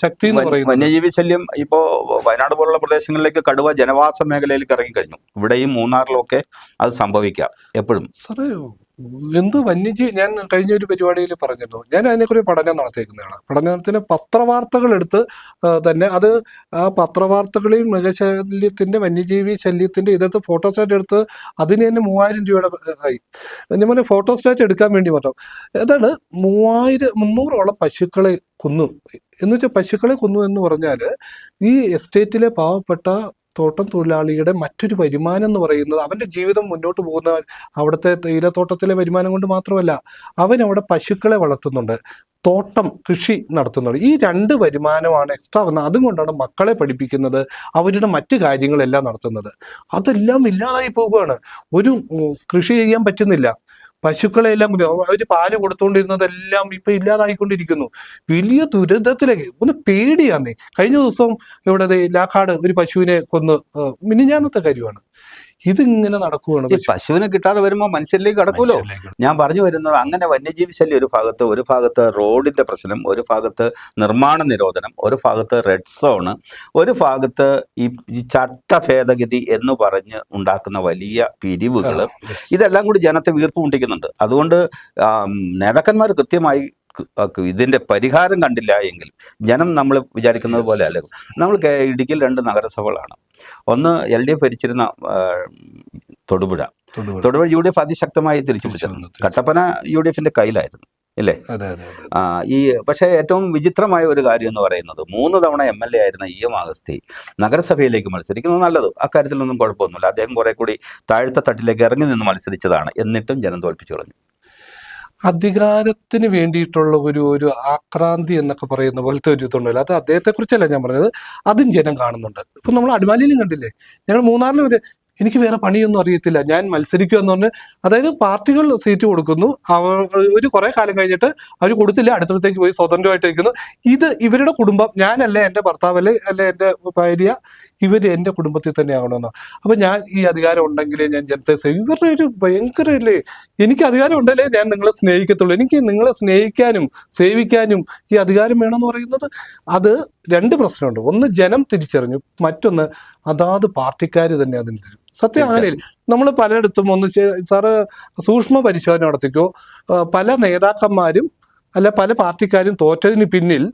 ശക്തി എന്ന് പറയുന്നത്. വന്യജീവി ശല്യം ഇപ്പോൾ വയനാട് പോലുള്ള പ്രദേശങ്ങളിലേക്ക് കടുവ ജനവാസ മേഖലയിലേക്ക് ഇറങ്ങിക്കഴിഞ്ഞു. ഇവിടെയും മൂന്നാറിലും ഒക്കെ അത് സംഭവിക്കാം എപ്പോഴും. സാറേ, എന്ത് വന്യജീവി, ഞാൻ കഴിഞ്ഞ ഒരു പരിപാടിയിൽ പറഞ്ഞല്ലോ, ഞാൻ അതിനെക്കുറിച്ച് പഠനം നടത്തിയിരിക്കുന്നതാണ്. പഠനത്തിന് പത്രവാർത്തകൾ എടുത്ത് തന്നെ അത് ആ പത്രവാർത്തകളെയും മൃഗശല്യത്തിന്റെ വന്യജീവി ശല്യത്തിന്റെ ഇതെടുത്ത് ഫോട്ടോസ്റ്റാറ്റ് എടുത്ത് അതിന് തന്നെ 3000 രൂപയുടെ ആയി. ഞാൻ പറഞ്ഞ ഫോട്ടോസ്റ്റാറ്റ് എടുക്കാൻ വേണ്ടി പറഞ്ഞു. അതാണ് 300ഓളം പശുക്കളെ കൊന്നു എന്ന് വെച്ചാൽ, പശുക്കളെ കൊന്നു എന്ന് പറഞ്ഞാൽ ഈ എസ്റ്റേറ്റിലെ പാവപ്പെട്ട തോട്ടം തൊഴിലാളിയുടെ മറ്റൊരു വരുമാനം എന്ന് പറയുന്നത് അവന്റെ ജീവിതം മുന്നോട്ട് പോകുന്ന അവിടുത്തെ തേയിലത്തോട്ടത്തിലെ വരുമാനം കൊണ്ട് മാത്രമല്ല, അവൻ അവിടെ പശുക്കളെ വളർത്തുന്നുണ്ട്, തോട്ടം കൃഷി നടത്തുന്നുണ്ട്. ഈ 2 വരുമാനമാണ് എക്സ്ട്രാ വന്നത്. അതുകൊണ്ടാണ് മക്കളെ പഠിപ്പിക്കുന്നത്, അവരുടെ മറ്റു കാര്യങ്ങളെല്ലാം നടത്തുന്നത്. അതെല്ലാം ഇല്ലാതായി പോവുകയാണ്. ഒരു കൃഷി ചെയ്യാൻ പറ്റുന്നില്ല. പശുക്കളെല്ലാം അവർ പാല് കൊടുത്തുകൊണ്ടിരുന്നതെല്ലാം ഇപ്പൊ ഇല്ലാതായിക്കൊണ്ടിരിക്കുന്നു. വലിയ ദുരിതത്തിലേക്ക് ഒന്ന് പേടിയാന്നേ. കഴിഞ്ഞ ദിവസം ഇവിടെ ലാക്കാട് ഒരു പശുവിനെ കൊന്ന് മിനിഞ്ഞാന്നത്തെ കാര്യമാണ്. ഇതിങ്ങനെ നടക്കുകയാണ്. ഈ പശുവിനെ കിട്ടാതെ വരുമ്പോൾ മനുഷ്യരിലേക്ക് കടക്കൂലോ. ഞാൻ പറഞ്ഞു വരുന്നത്, അങ്ങനെ വന്യജീവി ശല്യം ഒരു ഭാഗത്ത് റോഡിന്റെ പ്രശ്നം, ഒരു ഭാഗത്ത് നിർമ്മാണ നിരോധനം, ഒരു ഭാഗത്ത് റെഡ് സോണ്, ഒരു ഭാഗത്ത് ഈ ചട്ട ഭേദഗതി എന്ന് പറഞ്ഞ് ഉണ്ടാക്കുന്ന വലിയ പിരിവുകൾ, ഇതെല്ലാം കൂടി ജനത്തെ വീർപ്പ് മുട്ടിക്കുന്നുണ്ട്. അതുകൊണ്ട് നേതാക്കന്മാർ കൃത്യമായി ഇതിന്റെ പരിഹാരം കണ്ടില്ല എങ്കിൽ ജനം നമ്മൾ വിചാരിക്കുന്നത് പോലെ അല്ല. നമ്മൾ ഇടുക്കിയിൽ 2 നഗരസഭകളാണ്. ഒന്ന് LDF ഭരിച്ചിരുന്ന തൊടുപുഴ UDF അതിശക്തമായി തിരിച്ചു പിടിച്ചിരുന്നു. കട്ടപ്പന UDFന്റെ കയ്യിലായിരുന്നു ഇല്ലേ? പക്ഷേ ഏറ്റവും വിചിത്രമായ ഒരു കാര്യം എന്ന് പറയുന്നത്, 3 തവണ MLA ആയിരുന്ന EM അഗസ്തി നഗരസഭയിലേക്ക് മത്സരിക്കുന്നത് നല്ലത്, അക്കാര്യത്തിലൊന്നും കുഴപ്പമൊന്നുമില്ല. അദ്ദേഹം കുറെ കൂടി താഴത്തെ തട്ടിലേക്ക് ഇറങ്ങി നിന്ന് മത്സരിച്ചതാണ്. എന്നിട്ടും ജനം തോൽപ്പിച്ചു കളഞ്ഞു. അധികാരത്തിന് വേണ്ടിയിട്ടുള്ള ഒരു ആക്രാന്തി എന്നൊക്കെ പറയുന്ന പോലത്തെ ഒരു ഇതുണ്ടല്ലോ, അത് അദ്ദേഹത്തെ കുറിച്ചല്ല ഞാൻ പറഞ്ഞത്, അതും ജനം കാണുന്നുണ്ട്. ഇപ്പൊ നമ്മൾ അടിമാലിയിലും കണ്ടില്ലേ, ഞങ്ങൾ മൂന്നാറിലും എനിക്ക് വേറെ പണിയൊന്നും അറിയത്തില്ല, ഞാൻ മത്സരിക്കുക എന്ന് പറഞ്ഞ്, അതായത് പാർട്ടികൾ സീറ്റ് കൊടുക്കുന്നു, ഒരു കുറെ കാലം കഴിഞ്ഞിട്ട് അവർ കൊടുത്തില്ല, അടുത്തടുത്തേക്ക് പോയി സ്വതന്ത്രമായിട്ട് ഇരിക്കുന്നു. ഇത് ഇവരുടെ കുടുംബം, ഞാനല്ലേ, എൻ്റെ ഭർത്താവല്ലേ, അല്ലെ എൻ്റെ ഭാര്യ, ഇവര് എൻ്റെ കുടുംബത്തിൽ തന്നെ ആകണമെന്നോ. അപ്പൊ ഞാൻ ഈ അധികാരം ഉണ്ടെങ്കിലേ ഞാൻ ജനത്തെ ഇവരുടെ ഒരു ഭയങ്കര അല്ലേ, എനിക്ക് അധികാരം ഉണ്ടല്ലേ ഞാൻ നിങ്ങളെ സ്നേഹിക്കത്തുള്ളൂ. എനിക്ക് നിങ്ങളെ സ്നേഹിക്കാനും സേവിക്കാനും ഈ അധികാരം വേണമെന്ന് പറയുന്നത്, അത് 2 പ്രശ്നമുണ്ട്. ഒന്ന് ജനം തിരിച്ചറിഞ്ഞു, മറ്റൊന്ന് അതാത് പാർട്ടിക്കാർ തന്നെ അതിന് തിരിച്ചു. സത്യം അങ്ങനെയില്ല. നമ്മൾ പലയിടത്തും സാറ് സൂക്ഷ്മ പരിശോധന നടത്തിക്കോ, പല നേതാക്കന്മാരും അല്ല പല പാർട്ടിക്കാരും തോറ്റതിന് പിന്നിൽ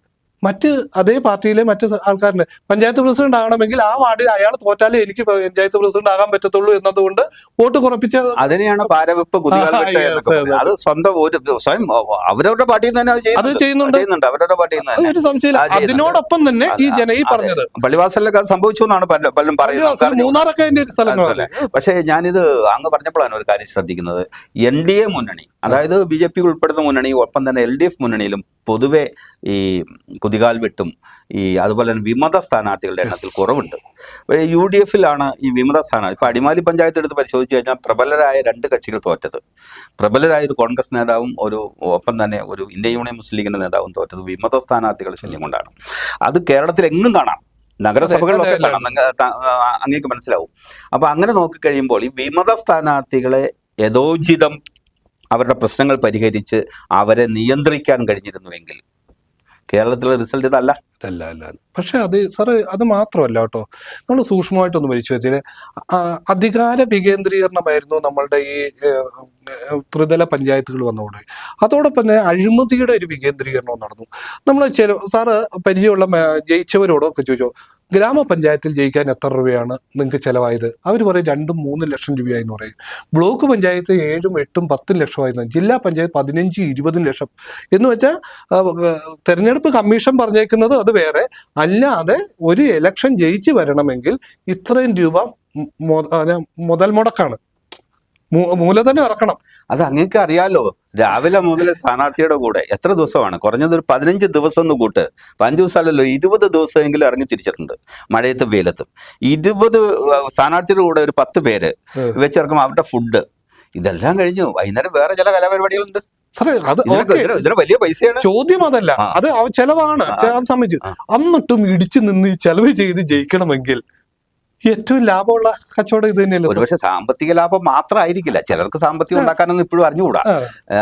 മറ്റ് അതേ പാർട്ടിയിലെ മറ്റ് ആൾക്കാരുണ്ട്. പഞ്ചായത്ത് പ്രസിഡന്റ് ആകണമെങ്കിൽ ആ വാർഡിൽ അയാൾ തോറ്റാലേ എനിക്ക് പഞ്ചായത്ത് പ്രസിഡന്റ് ആകാൻ പറ്റത്തുള്ളൂ എന്നതുകൊണ്ട് വോട്ട് കുറപ്പിച്ച, അതിനെയാണ് പാരവെപ്പ് അത് സ്വന്തം സ്വയം അവരവരുടെ പാർട്ടിയിൽ തന്നെ അത് ചെയ്യുന്നുണ്ട്. അവരുടെ പാർട്ടിയിൽ നിന്ന് ഒരു സംശയമില്ല. അതിനോടൊപ്പം തന്നെ ഈ ഈ പറഞ്ഞത് പള്ളിവാസലിലൊക്കെ അത് സംഭവിച്ചു എന്നാണ് പലരും പറയുന്നത്. മൂന്നാറൊക്കെ അതിന്റെ ഒരു സ്ഥലങ്ങളല്ലേ. പക്ഷേ ഞാനിത് അങ്ങ് പറഞ്ഞപ്പോഴാണ് ഒരു കാര്യം ശ്രദ്ധിക്കുന്നത്. NDA മുന്നണി, അതായത് BJP ഉൾപ്പെടുന്ന മുന്നണി, ഒപ്പം തന്നെ LDF മുന്നണിയിലും പൊതുവെ ഈ കുതികാൽ വെട്ടും അതുപോലെ തന്നെ വിമത സ്ഥാനാർത്ഥികളുടെ എണ്ണത്തിൽ കുറവുണ്ട്. UDFിലാണ് ഈ വിമത സ്ഥാനാർത്ഥി. ഇപ്പൊ അടിമാലി പഞ്ചായത്ത് എടുത്ത് പരിശോധിച്ച് കഴിഞ്ഞാൽ പ്രബലരായ 2 കക്ഷികൾ തോറ്റത്, പ്രബലരായ ഒരു കോൺഗ്രസ് നേതാവും ഒപ്പം തന്നെ ഒരു ഇന്ത്യൻ യൂണിയൻ മുസ്ലിം ലീഗിന്റെ നേതാവും തോറ്റത് വിമത സ്ഥാനാർത്ഥികളുടെ ശല്യം കൊണ്ടാണ്. അത് കേരളത്തിൽ എങ്ങും കാണാം, നഗരസഭകളിലൊക്കെ കാണാം, അങ്ങേക്ക് മനസ്സിലാവും. അപ്പൊ അങ്ങനെ നോക്കിക്കഴിയുമ്പോൾ ഈ വിമത സ്ഥാനാർത്ഥികളെ യഥോചിതം അവരുടെ പ്രശ്നങ്ങൾ പരിഹരിച്ച് അവരെ നിയന്ത്രിക്കാൻ കഴിഞ്ഞിരുന്നുവെങ്കിൽ കേരളത്തിലെ റിസൾട്ട് ഇതല്ല. പക്ഷെ അത് സാറ് അത് മാത്രമല്ല കേട്ടോ, നമ്മൾ സൂക്ഷ്മമായിട്ടൊന്ന് പരിശോധിച്ചാൽ അധികാര വികേന്ദ്രീകരണമായിരുന്നു നമ്മളുടെ ഈ ത്രിതല പഞ്ചായത്തുകൾ വന്നുകൊണ്ടു. അതോടൊപ്പം തന്നെ അഴിമതിയുടെ ഒരു വികേന്ദ്രീകരണവും നടന്നു. നമ്മൾ സാറ് പരിചയമുള്ള ജയിച്ചവരോടൊക്കെ ചോദിച്ചോ, ഗ്രാമപഞ്ചായത്തിൽ ജയിക്കാൻ എത്ര രൂപയാണ് നിങ്ങൾക്ക് ചിലവായത്? അവർ പറയും 2-3 ലക്ഷം രൂപയായി എന്ന് പറയും. ബ്ലോക്ക് പഞ്ചായത്ത് 7, 8, 10 ലക്ഷമായിരുന്നു. ജില്ലാ പഞ്ചായത്ത് 15-20 ലക്ഷം. എന്ന് വെച്ചാൽ തെരഞ്ഞെടുപ്പ് കമ്മീഷൻ പറഞ്ഞേക്കുന്നത് അത് വേറെ. അല്ലാതെ ഒരു ഇലക്ഷൻ ജയിച്ച് വരണമെങ്കിൽ ഇത്രയും രൂപ മുതൽ മുടക്കാണ്, മൂലധനം ഇറക്കണം. അത് അങ്ങേക്ക് അറിയാലോ. രാവിലെ മുതൽ സ്ഥാനാർത്ഥിയുടെ കൂടെ എത്ര ദിവസമാണ്? കുറഞ്ഞത് ഒരു 15 ദിവസം എന്ന് കൂട്ട്. 5 ദിവസമല്ലല്ലോ, 20 ദിവസമെങ്കിലും ഇറങ്ങി തിരിച്ചിട്ടുണ്ട്, മഴയത്തും വെയിലത്തും. 20 സ്ഥാനാർത്ഥിയുടെ കൂടെ ഒരു 10 പേര് വെച്ചിറക്കുമ്പോൾ അവരുടെ ഫുഡ് ഇതെല്ലാം കഴിഞ്ഞു. വൈകുന്നേരം വേറെ ചില കലാപരിപാടികളുണ്ട്. സാറേ അത് ഇതിന് വലിയ പൈസയാണ്. ചോദ്യം അതല്ല, അത് ചെലവാണ്. അത് സംബന്ധിച്ചു എന്നിട്ടും ഇടിച്ചു നിന്ന് ഈ ചെലവ് ചെയ്ത് ജയിക്കണമെങ്കിൽ ഏറ്റവും ലാഭമുള്ള കച്ചവടം ഇത് തന്നെയല്ലോ. ഒരുപക്ഷെ സാമ്പത്തിക ലാഭം മാത്രമായിരിക്കില്ല, ചിലർക്ക് സാമ്പത്തികം ഉണ്ടാക്കാനൊന്നും ഇപ്പോഴും അറിഞ്ഞുകൂടാ.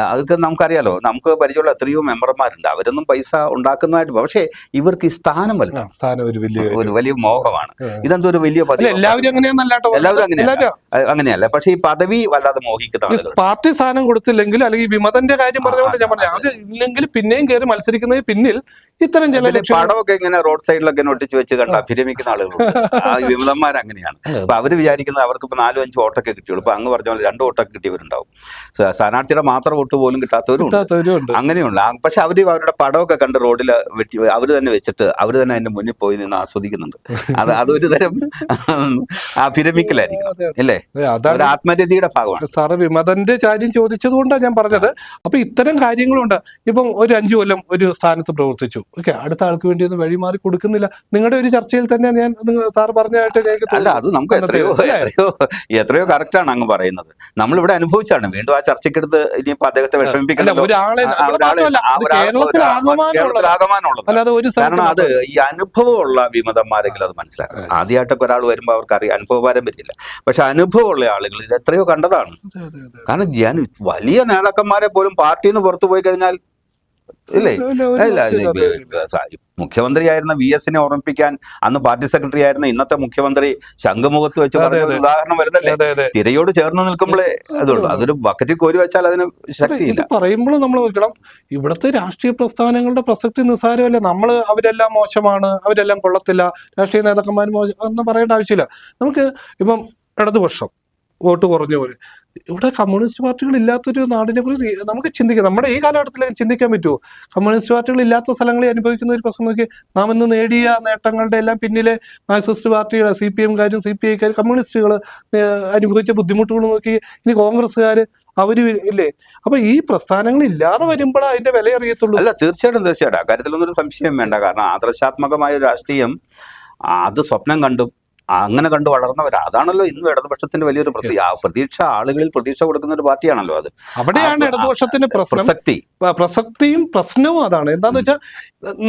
അതൊക്കെ നമുക്കറിയാലോ. നമുക്ക് പരിചയമുള്ള എത്രയോ മെമ്പർമാരുണ്ട്, അവരൊന്നും പൈസ ഉണ്ടാക്കുന്നതായിട്ട്. പക്ഷേ ഇവർക്ക് ഈ സ്ഥാനം ഒരു വലിയ മോഹമാണ്. ഇതെന്തോ ഒരു വലിയ പദവി. എല്ലാവരും അങ്ങനെയല്ല. പക്ഷേ ഈ പദവി വല്ലാതെ മോഹിക്കുന്ന പാർട്ടി സ്ഥാനം കൊടുത്തില്ലെങ്കിൽ, അല്ലെങ്കിൽ വിമതന്റെ കാര്യം പറഞ്ഞുകൊണ്ട് ഞാൻ പറഞ്ഞു, അത് ഇല്ലെങ്കിൽ പിന്നെയും കയറി മത്സരിക്കുന്നതിന് പിന്നിൽ ഇത്തരം ചില പടമൊക്കെ ഇങ്ങനെ റോഡ് സൈഡിലൊക്കെ ഒട്ടിച്ച് വെച്ച് കണ്ട് അഭിരമിക്കുന്ന ആളുകളുണ്ട്. ആ വിമതന്മാർ അങ്ങനെയാണ്. അപ്പൊ അവര് വിചാരിക്കുന്നത് അവർക്ക് ഇപ്പൊ 4-5 വോട്ടൊക്കെ കിട്ടിയുള്ളൂ. ഇപ്പൊ അങ്ങ് പറഞ്ഞ പോലെ 2 വോട്ടൊക്കെ കിട്ടിയവരുണ്ടാവും. സ്ഥാനാർത്ഥിയുടെ മാത്രം വോട്ട് പോലും കിട്ടാത്തവരും അങ്ങനെയുണ്ട്. പക്ഷെ അവരുടെ പടമൊക്കെ കണ്ട് റോഡിൽ വെട്ടി അവര് തന്നെ വെച്ചിട്ട് അവര് തന്നെ അതിന്റെ മുന്നിൽ പോയി നിന്ന് ആസ്വദിക്കുന്നുണ്ട്. അതൊരു തരം അഭിരമിക്കലായിരിക്കും, അല്ലേ? അതൊരു ആത്മരതിയുടെ ഭാഗമാണ്. സാറ് വിമതന്റെ കാര്യം ചോദിച്ചത് കൊണ്ടാണ് ഞാൻ പറഞ്ഞത്. അപ്പൊ ഇത്തരം കാര്യങ്ങളുണ്ട്. ഇപ്പം ഒരു 5 കൊല്ലം ഒരു സ്ഥാനത്ത് പ്രവർത്തിച്ചു, ഓക്കെ, അടുത്ത ആൾക്ക് വേണ്ടി ഒന്നും വഴിമാറി കൊടുക്കുന്നില്ല. നിങ്ങളുടെ ഒരു ചർച്ചയിൽ തന്നെ ഞാൻ സാർ പറഞ്ഞതായിട്ട് അല്ല, അത് നമുക്ക് എത്രയോ കറക്റ്റാണ് അങ്ങ് പറയുന്നത്. നമ്മളിവിടെ അനുഭവിച്ചാണ്. വീണ്ടും ആ ചർച്ചയ്ക്കെടുത്ത് ഇനിയിപ്പോ അദ്ദേഹത്തെ വിഷമിപ്പിക്കണല്ലോ. കാരണം അത് ഈ അനുഭവമുള്ള വിമതന്മാരെങ്കിലും അത് മനസ്സിലാക്കും. ആദ്യമായിട്ടൊക്കെ ഒരാൾ വരുമ്പോൾ അവർക്ക് അറിയാം, അനുഭവപാരം വരില്ല. പക്ഷെ അനുഭവമുള്ള ആളുകൾ ഇത് എത്രയോ കണ്ടതാണ്. കാരണം ഞാൻ വലിയ നേതാക്കന്മാരെ പോലും പാർട്ടിയിൽ നിന്ന് പുറത്തു പോയി കഴിഞ്ഞാൽ ഇല്ലേ, മുഖ്യമന്ത്രിയായിരുന്ന VS-നെ ഓർമ്മിപ്പിക്കാൻ അന്ന് പാർട്ടി സെക്രട്ടറി ആയിരുന്ന ഇന്നത്തെ മുഖ്യമന്ത്രി ശംഖുമുഖത്ത് വെച്ച് പറഞ്ഞ ഉദാഹരണം വരുന്നല്ലേ. തിരയോട് ചേർന്ന് നിൽക്കുമ്പോഴേ അതുള്ളൂ. അതൊരു ബക്കറ്റിൽ കോരി വെച്ചാൽ അതിന് ശക്തിയില്ല. പറയുമ്പോൾ നമ്മൾ നോക്കണം, ഇവിടുത്തെ രാഷ്ട്രീയ പ്രസ്ഥാനങ്ങളുടെ പ്രസക്തി നിസ്സാരമല്ല. അവരെല്ലാം മോശമാണ്, അവരെല്ലാം കൊള്ളത്തില്ല, രാഷ്ട്രീയ നേതാക്കന്മാർ മോശം എന്ന് പറയേണ്ട ആവശ്യമില്ല. നമുക്ക് ഇപ്പം ഇടതുപക്ഷം വോട്ട് കുറഞ്ഞ പോലെ ഇവിടെ കമ്മ്യൂണിസ്റ്റ് പാർട്ടികൾ ഇല്ലാത്തൊരു നാടിനെ കുറിച്ച് നമുക്ക് ചിന്തിക്കാം. നമ്മുടെ ഈ കാലഘട്ടത്തിൽ ചിന്തിക്കാൻ പറ്റുമോ? കമ്മ്യൂണിസ്റ്റ് പാർട്ടികൾ ഇല്ലാത്ത സ്ഥലങ്ങളിൽ അനുഭവിക്കുന്ന ഒരു പ്രശ്നം നോക്കി. നാം ഇന്ന് നേടിയ നേട്ടങ്ങളുടെ എല്ലാം പിന്നിലെ മാർക്സിസ്റ്റ് പാർട്ടികൾ, CPM-കാരും CPI-കാരും കമ്മ്യൂണിസ്റ്റുകൾ അനുഭവിച്ച ബുദ്ധിമുട്ടുകൾ നോക്കി. ഇനി കോൺഗ്രസ്സുകാർ അവര് ഇല്ലേ? അപ്പൊ ഈ പ്രസ്ഥാനങ്ങൾ ഇല്ലാതെ വരുമ്പോഴാണ് അതിന്റെ വില അറിയത്തുള്ളൂ. അല്ല, തീർച്ചയായിട്ടും അക്കാര്യത്തിലൊന്നും സംശയം വേണ്ട. കാരണം ആദർശാത്മകമായ രാഷ്ട്രീയം അത് സ്വപ്നം കണ്ടും അങ്ങനെ കണ്ടു വളർന്നവർ. അതാണല്ലോ ഇന്നും ഇടതുപക്ഷത്തിന്റെ വലിയൊരു പ്രതീക്ഷ. ആളുകളിൽ പ്രതീക്ഷ കൊടുക്കുന്ന ഒരു പാർട്ടിയാണല്ലോ അത്. അവിടെയാണ് ഇടതുപക്ഷത്തിന്റെ പ്രസക്തിയും പ്രശ്നവും. അതാണ് എന്താന്ന് വെച്ചാൽ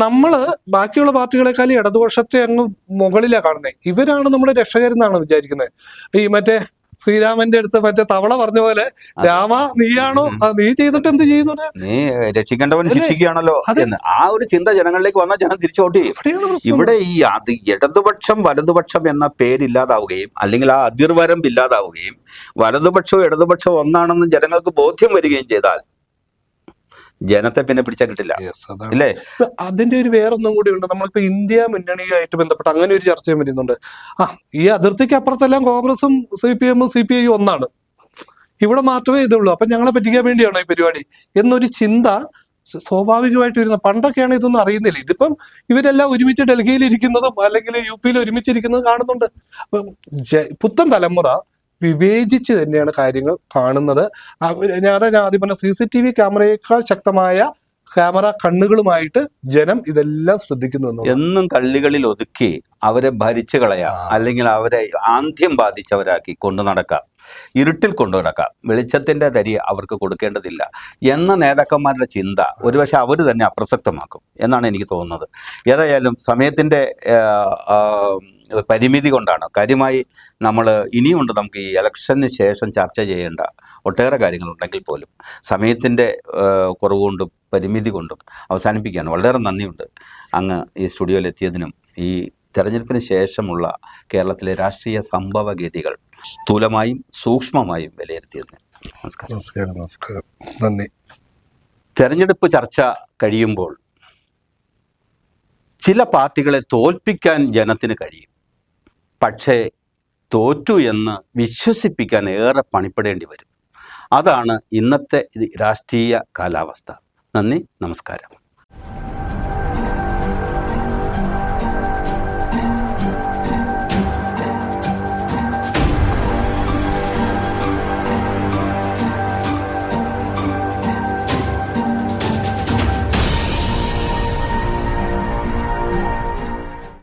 നമ്മള് ബാക്കിയുള്ള പാർട്ടികളെക്കാളും ഇടതുപക്ഷത്തെ അങ്ങ് മുകളിലാണ് കാണുന്നത്. ഇവരാണ് നമ്മുടെ രക്ഷകരെന്നാണ് വിചാരിക്കുന്നത്. ഈ മറ്റേ ശ്രീരാമന്റെ അടുത്ത് മറ്റേ തവള പറഞ്ഞ പോലെ, രാമ നീയാണോ, നീ ചെയ്തിട്ട് എന്ത് ചെയ്യുന്നു, നീ രക്ഷിക്കേണ്ടവൻ ശിക്ഷിക്കുകയാണല്ലോ എന്ന് ആ ഒരു ചിന്ത ജനങ്ങളിലേക്ക് വന്നാൽ ജനം തിരിച്ചു വോട്ട് ചെയ്യും. ഇവിടെ ഈ ഇടതുപക്ഷം വലതുപക്ഷം എന്ന പേരില്ലാതാവുകയും അല്ലെങ്കിൽ ആ അതിർവരമ്പ് ഇല്ലാതാവുകയും വലതുപക്ഷവും ഇടതുപക്ഷവും ഒന്നാണെന്ന് ജനങ്ങൾക്ക് ബോധ്യം വരികയും ചെയ്താൽ ജനത്തെ പിന്നെ പിടിച്ചാൽ കിട്ടില്ല, അല്ലേ? അതിന്റെ ഒരു വേറൊന്നും കൂടി ഉണ്ട്. നമ്മളിപ്പോ ഇന്ത്യ മുന്നണിയായിട്ട് ബന്ധപ്പെട്ട് അങ്ങനെ ഒരു ചർച്ചയും വരുന്നുണ്ട്. ഈ അതിർത്തിക്ക് അപ്പുറത്തെല്ലാം കോൺഗ്രസും CPM-ഉം CPI-യും ഒന്നാണ്, ഇവിടെ മാത്രമേ ഇതുള്ളൂ. അപ്പൊ ഞങ്ങളെ പറ്റിക്കാൻ വേണ്ടിയാണോ ഈ പരിപാടി എന്നൊരു ചിന്ത സ്വാഭാവികമായിട്ട് വരുന്ന. പണ്ടൊക്കെയാണ് ഇതൊന്നും അറിയുന്നില്ല. ഇതിപ്പം ഇവരെല്ലാം ഒരുമിച്ച് ഡൽഹിയിൽ ഇരിക്കുന്നതും അല്ലെങ്കിൽ UP-യിൽ ഒരുമിച്ചിരിക്കുന്നതും കാണുന്നുണ്ട്. പുത്തൻ തലമുറ വിവേചിച്ച് തന്നെയാണ് കാര്യങ്ങൾ കാണുന്നത്. ഞാൻ ആദ്യം പറഞ്ഞ CCTV ക്യാമറയേക്കാൾ ശക്തമായ ക്യാമറ കണ്ണുകളുമായിട്ട് ജനം ഇതെല്ലാം ശ്രദ്ധിക്കുന്നു. എന്നും കള്ളികളിൽ ഒതുക്കി അവരെ ഭരിച്ചു കളയാം, അല്ലെങ്കിൽ അവരെ ആന്ധ്യം ബാധിച്ചവരാക്കി കൊണ്ടു നടക്കാം, ഇരുട്ടിൽ കൊണ്ടു നടക്കാം, വെളിച്ചത്തിന്റെ തരി അവർക്ക് കൊടുക്കേണ്ടതില്ല എന്ന നേതാക്കന്മാരുടെ ചിന്ത ഒരുപക്ഷെ അവർ തന്നെ അപ്രസക്തമാക്കും എന്നാണ് എനിക്ക് തോന്നുന്നത്. ഏതായാലും സമയത്തിന്റെ പരിമിതി കൊണ്ടാണ് കാര്യമായി നമ്മൾ ഇനിയുമുണ്ട് നമുക്ക് ഈ ഇലക്ഷന് ശേഷം ചർച്ച ചെയ്യേണ്ട ഒട്ടേറെ കാര്യങ്ങളുണ്ടെങ്കിൽ പോലും സമയത്തിൻ്റെ കുറവുകൊണ്ടും പരിമിതി കൊണ്ടും അവസാനിപ്പിക്കുകയാണ്. വളരെ നന്ദിയുണ്ട് അങ്ങ് ഈ സ്റ്റുഡിയോയിൽ എത്തിയതിനും ഈ തെരഞ്ഞെടുപ്പിന് ശേഷമുള്ള കേരളത്തിലെ രാഷ്ട്രീയ സംഭവഗതികൾ സ്ഥൂലമായും സൂക്ഷ്മമായും വിലയിരുത്തിയതിന്. നമസ്കാരം. നമസ്കാരം. നന്ദി. തെരഞ്ഞെടുപ്പ് ചർച്ച കഴിയുമ്പോൾ ചില പാർട്ടികളെ തോൽപ്പിക്കാൻ ജനത്തിന് കഴിയും. പക്ഷേ തോറ്റു എന്ന് വിശ്വസിപ്പിക്കാൻ ഏറെ പണിപ്പെടേണ്ടി വരും. അതാണ് ഇന്നത്തെ രാഷ്ട്രീയ കാലാവസ്ഥ. നന്ദി, നമസ്കാരം.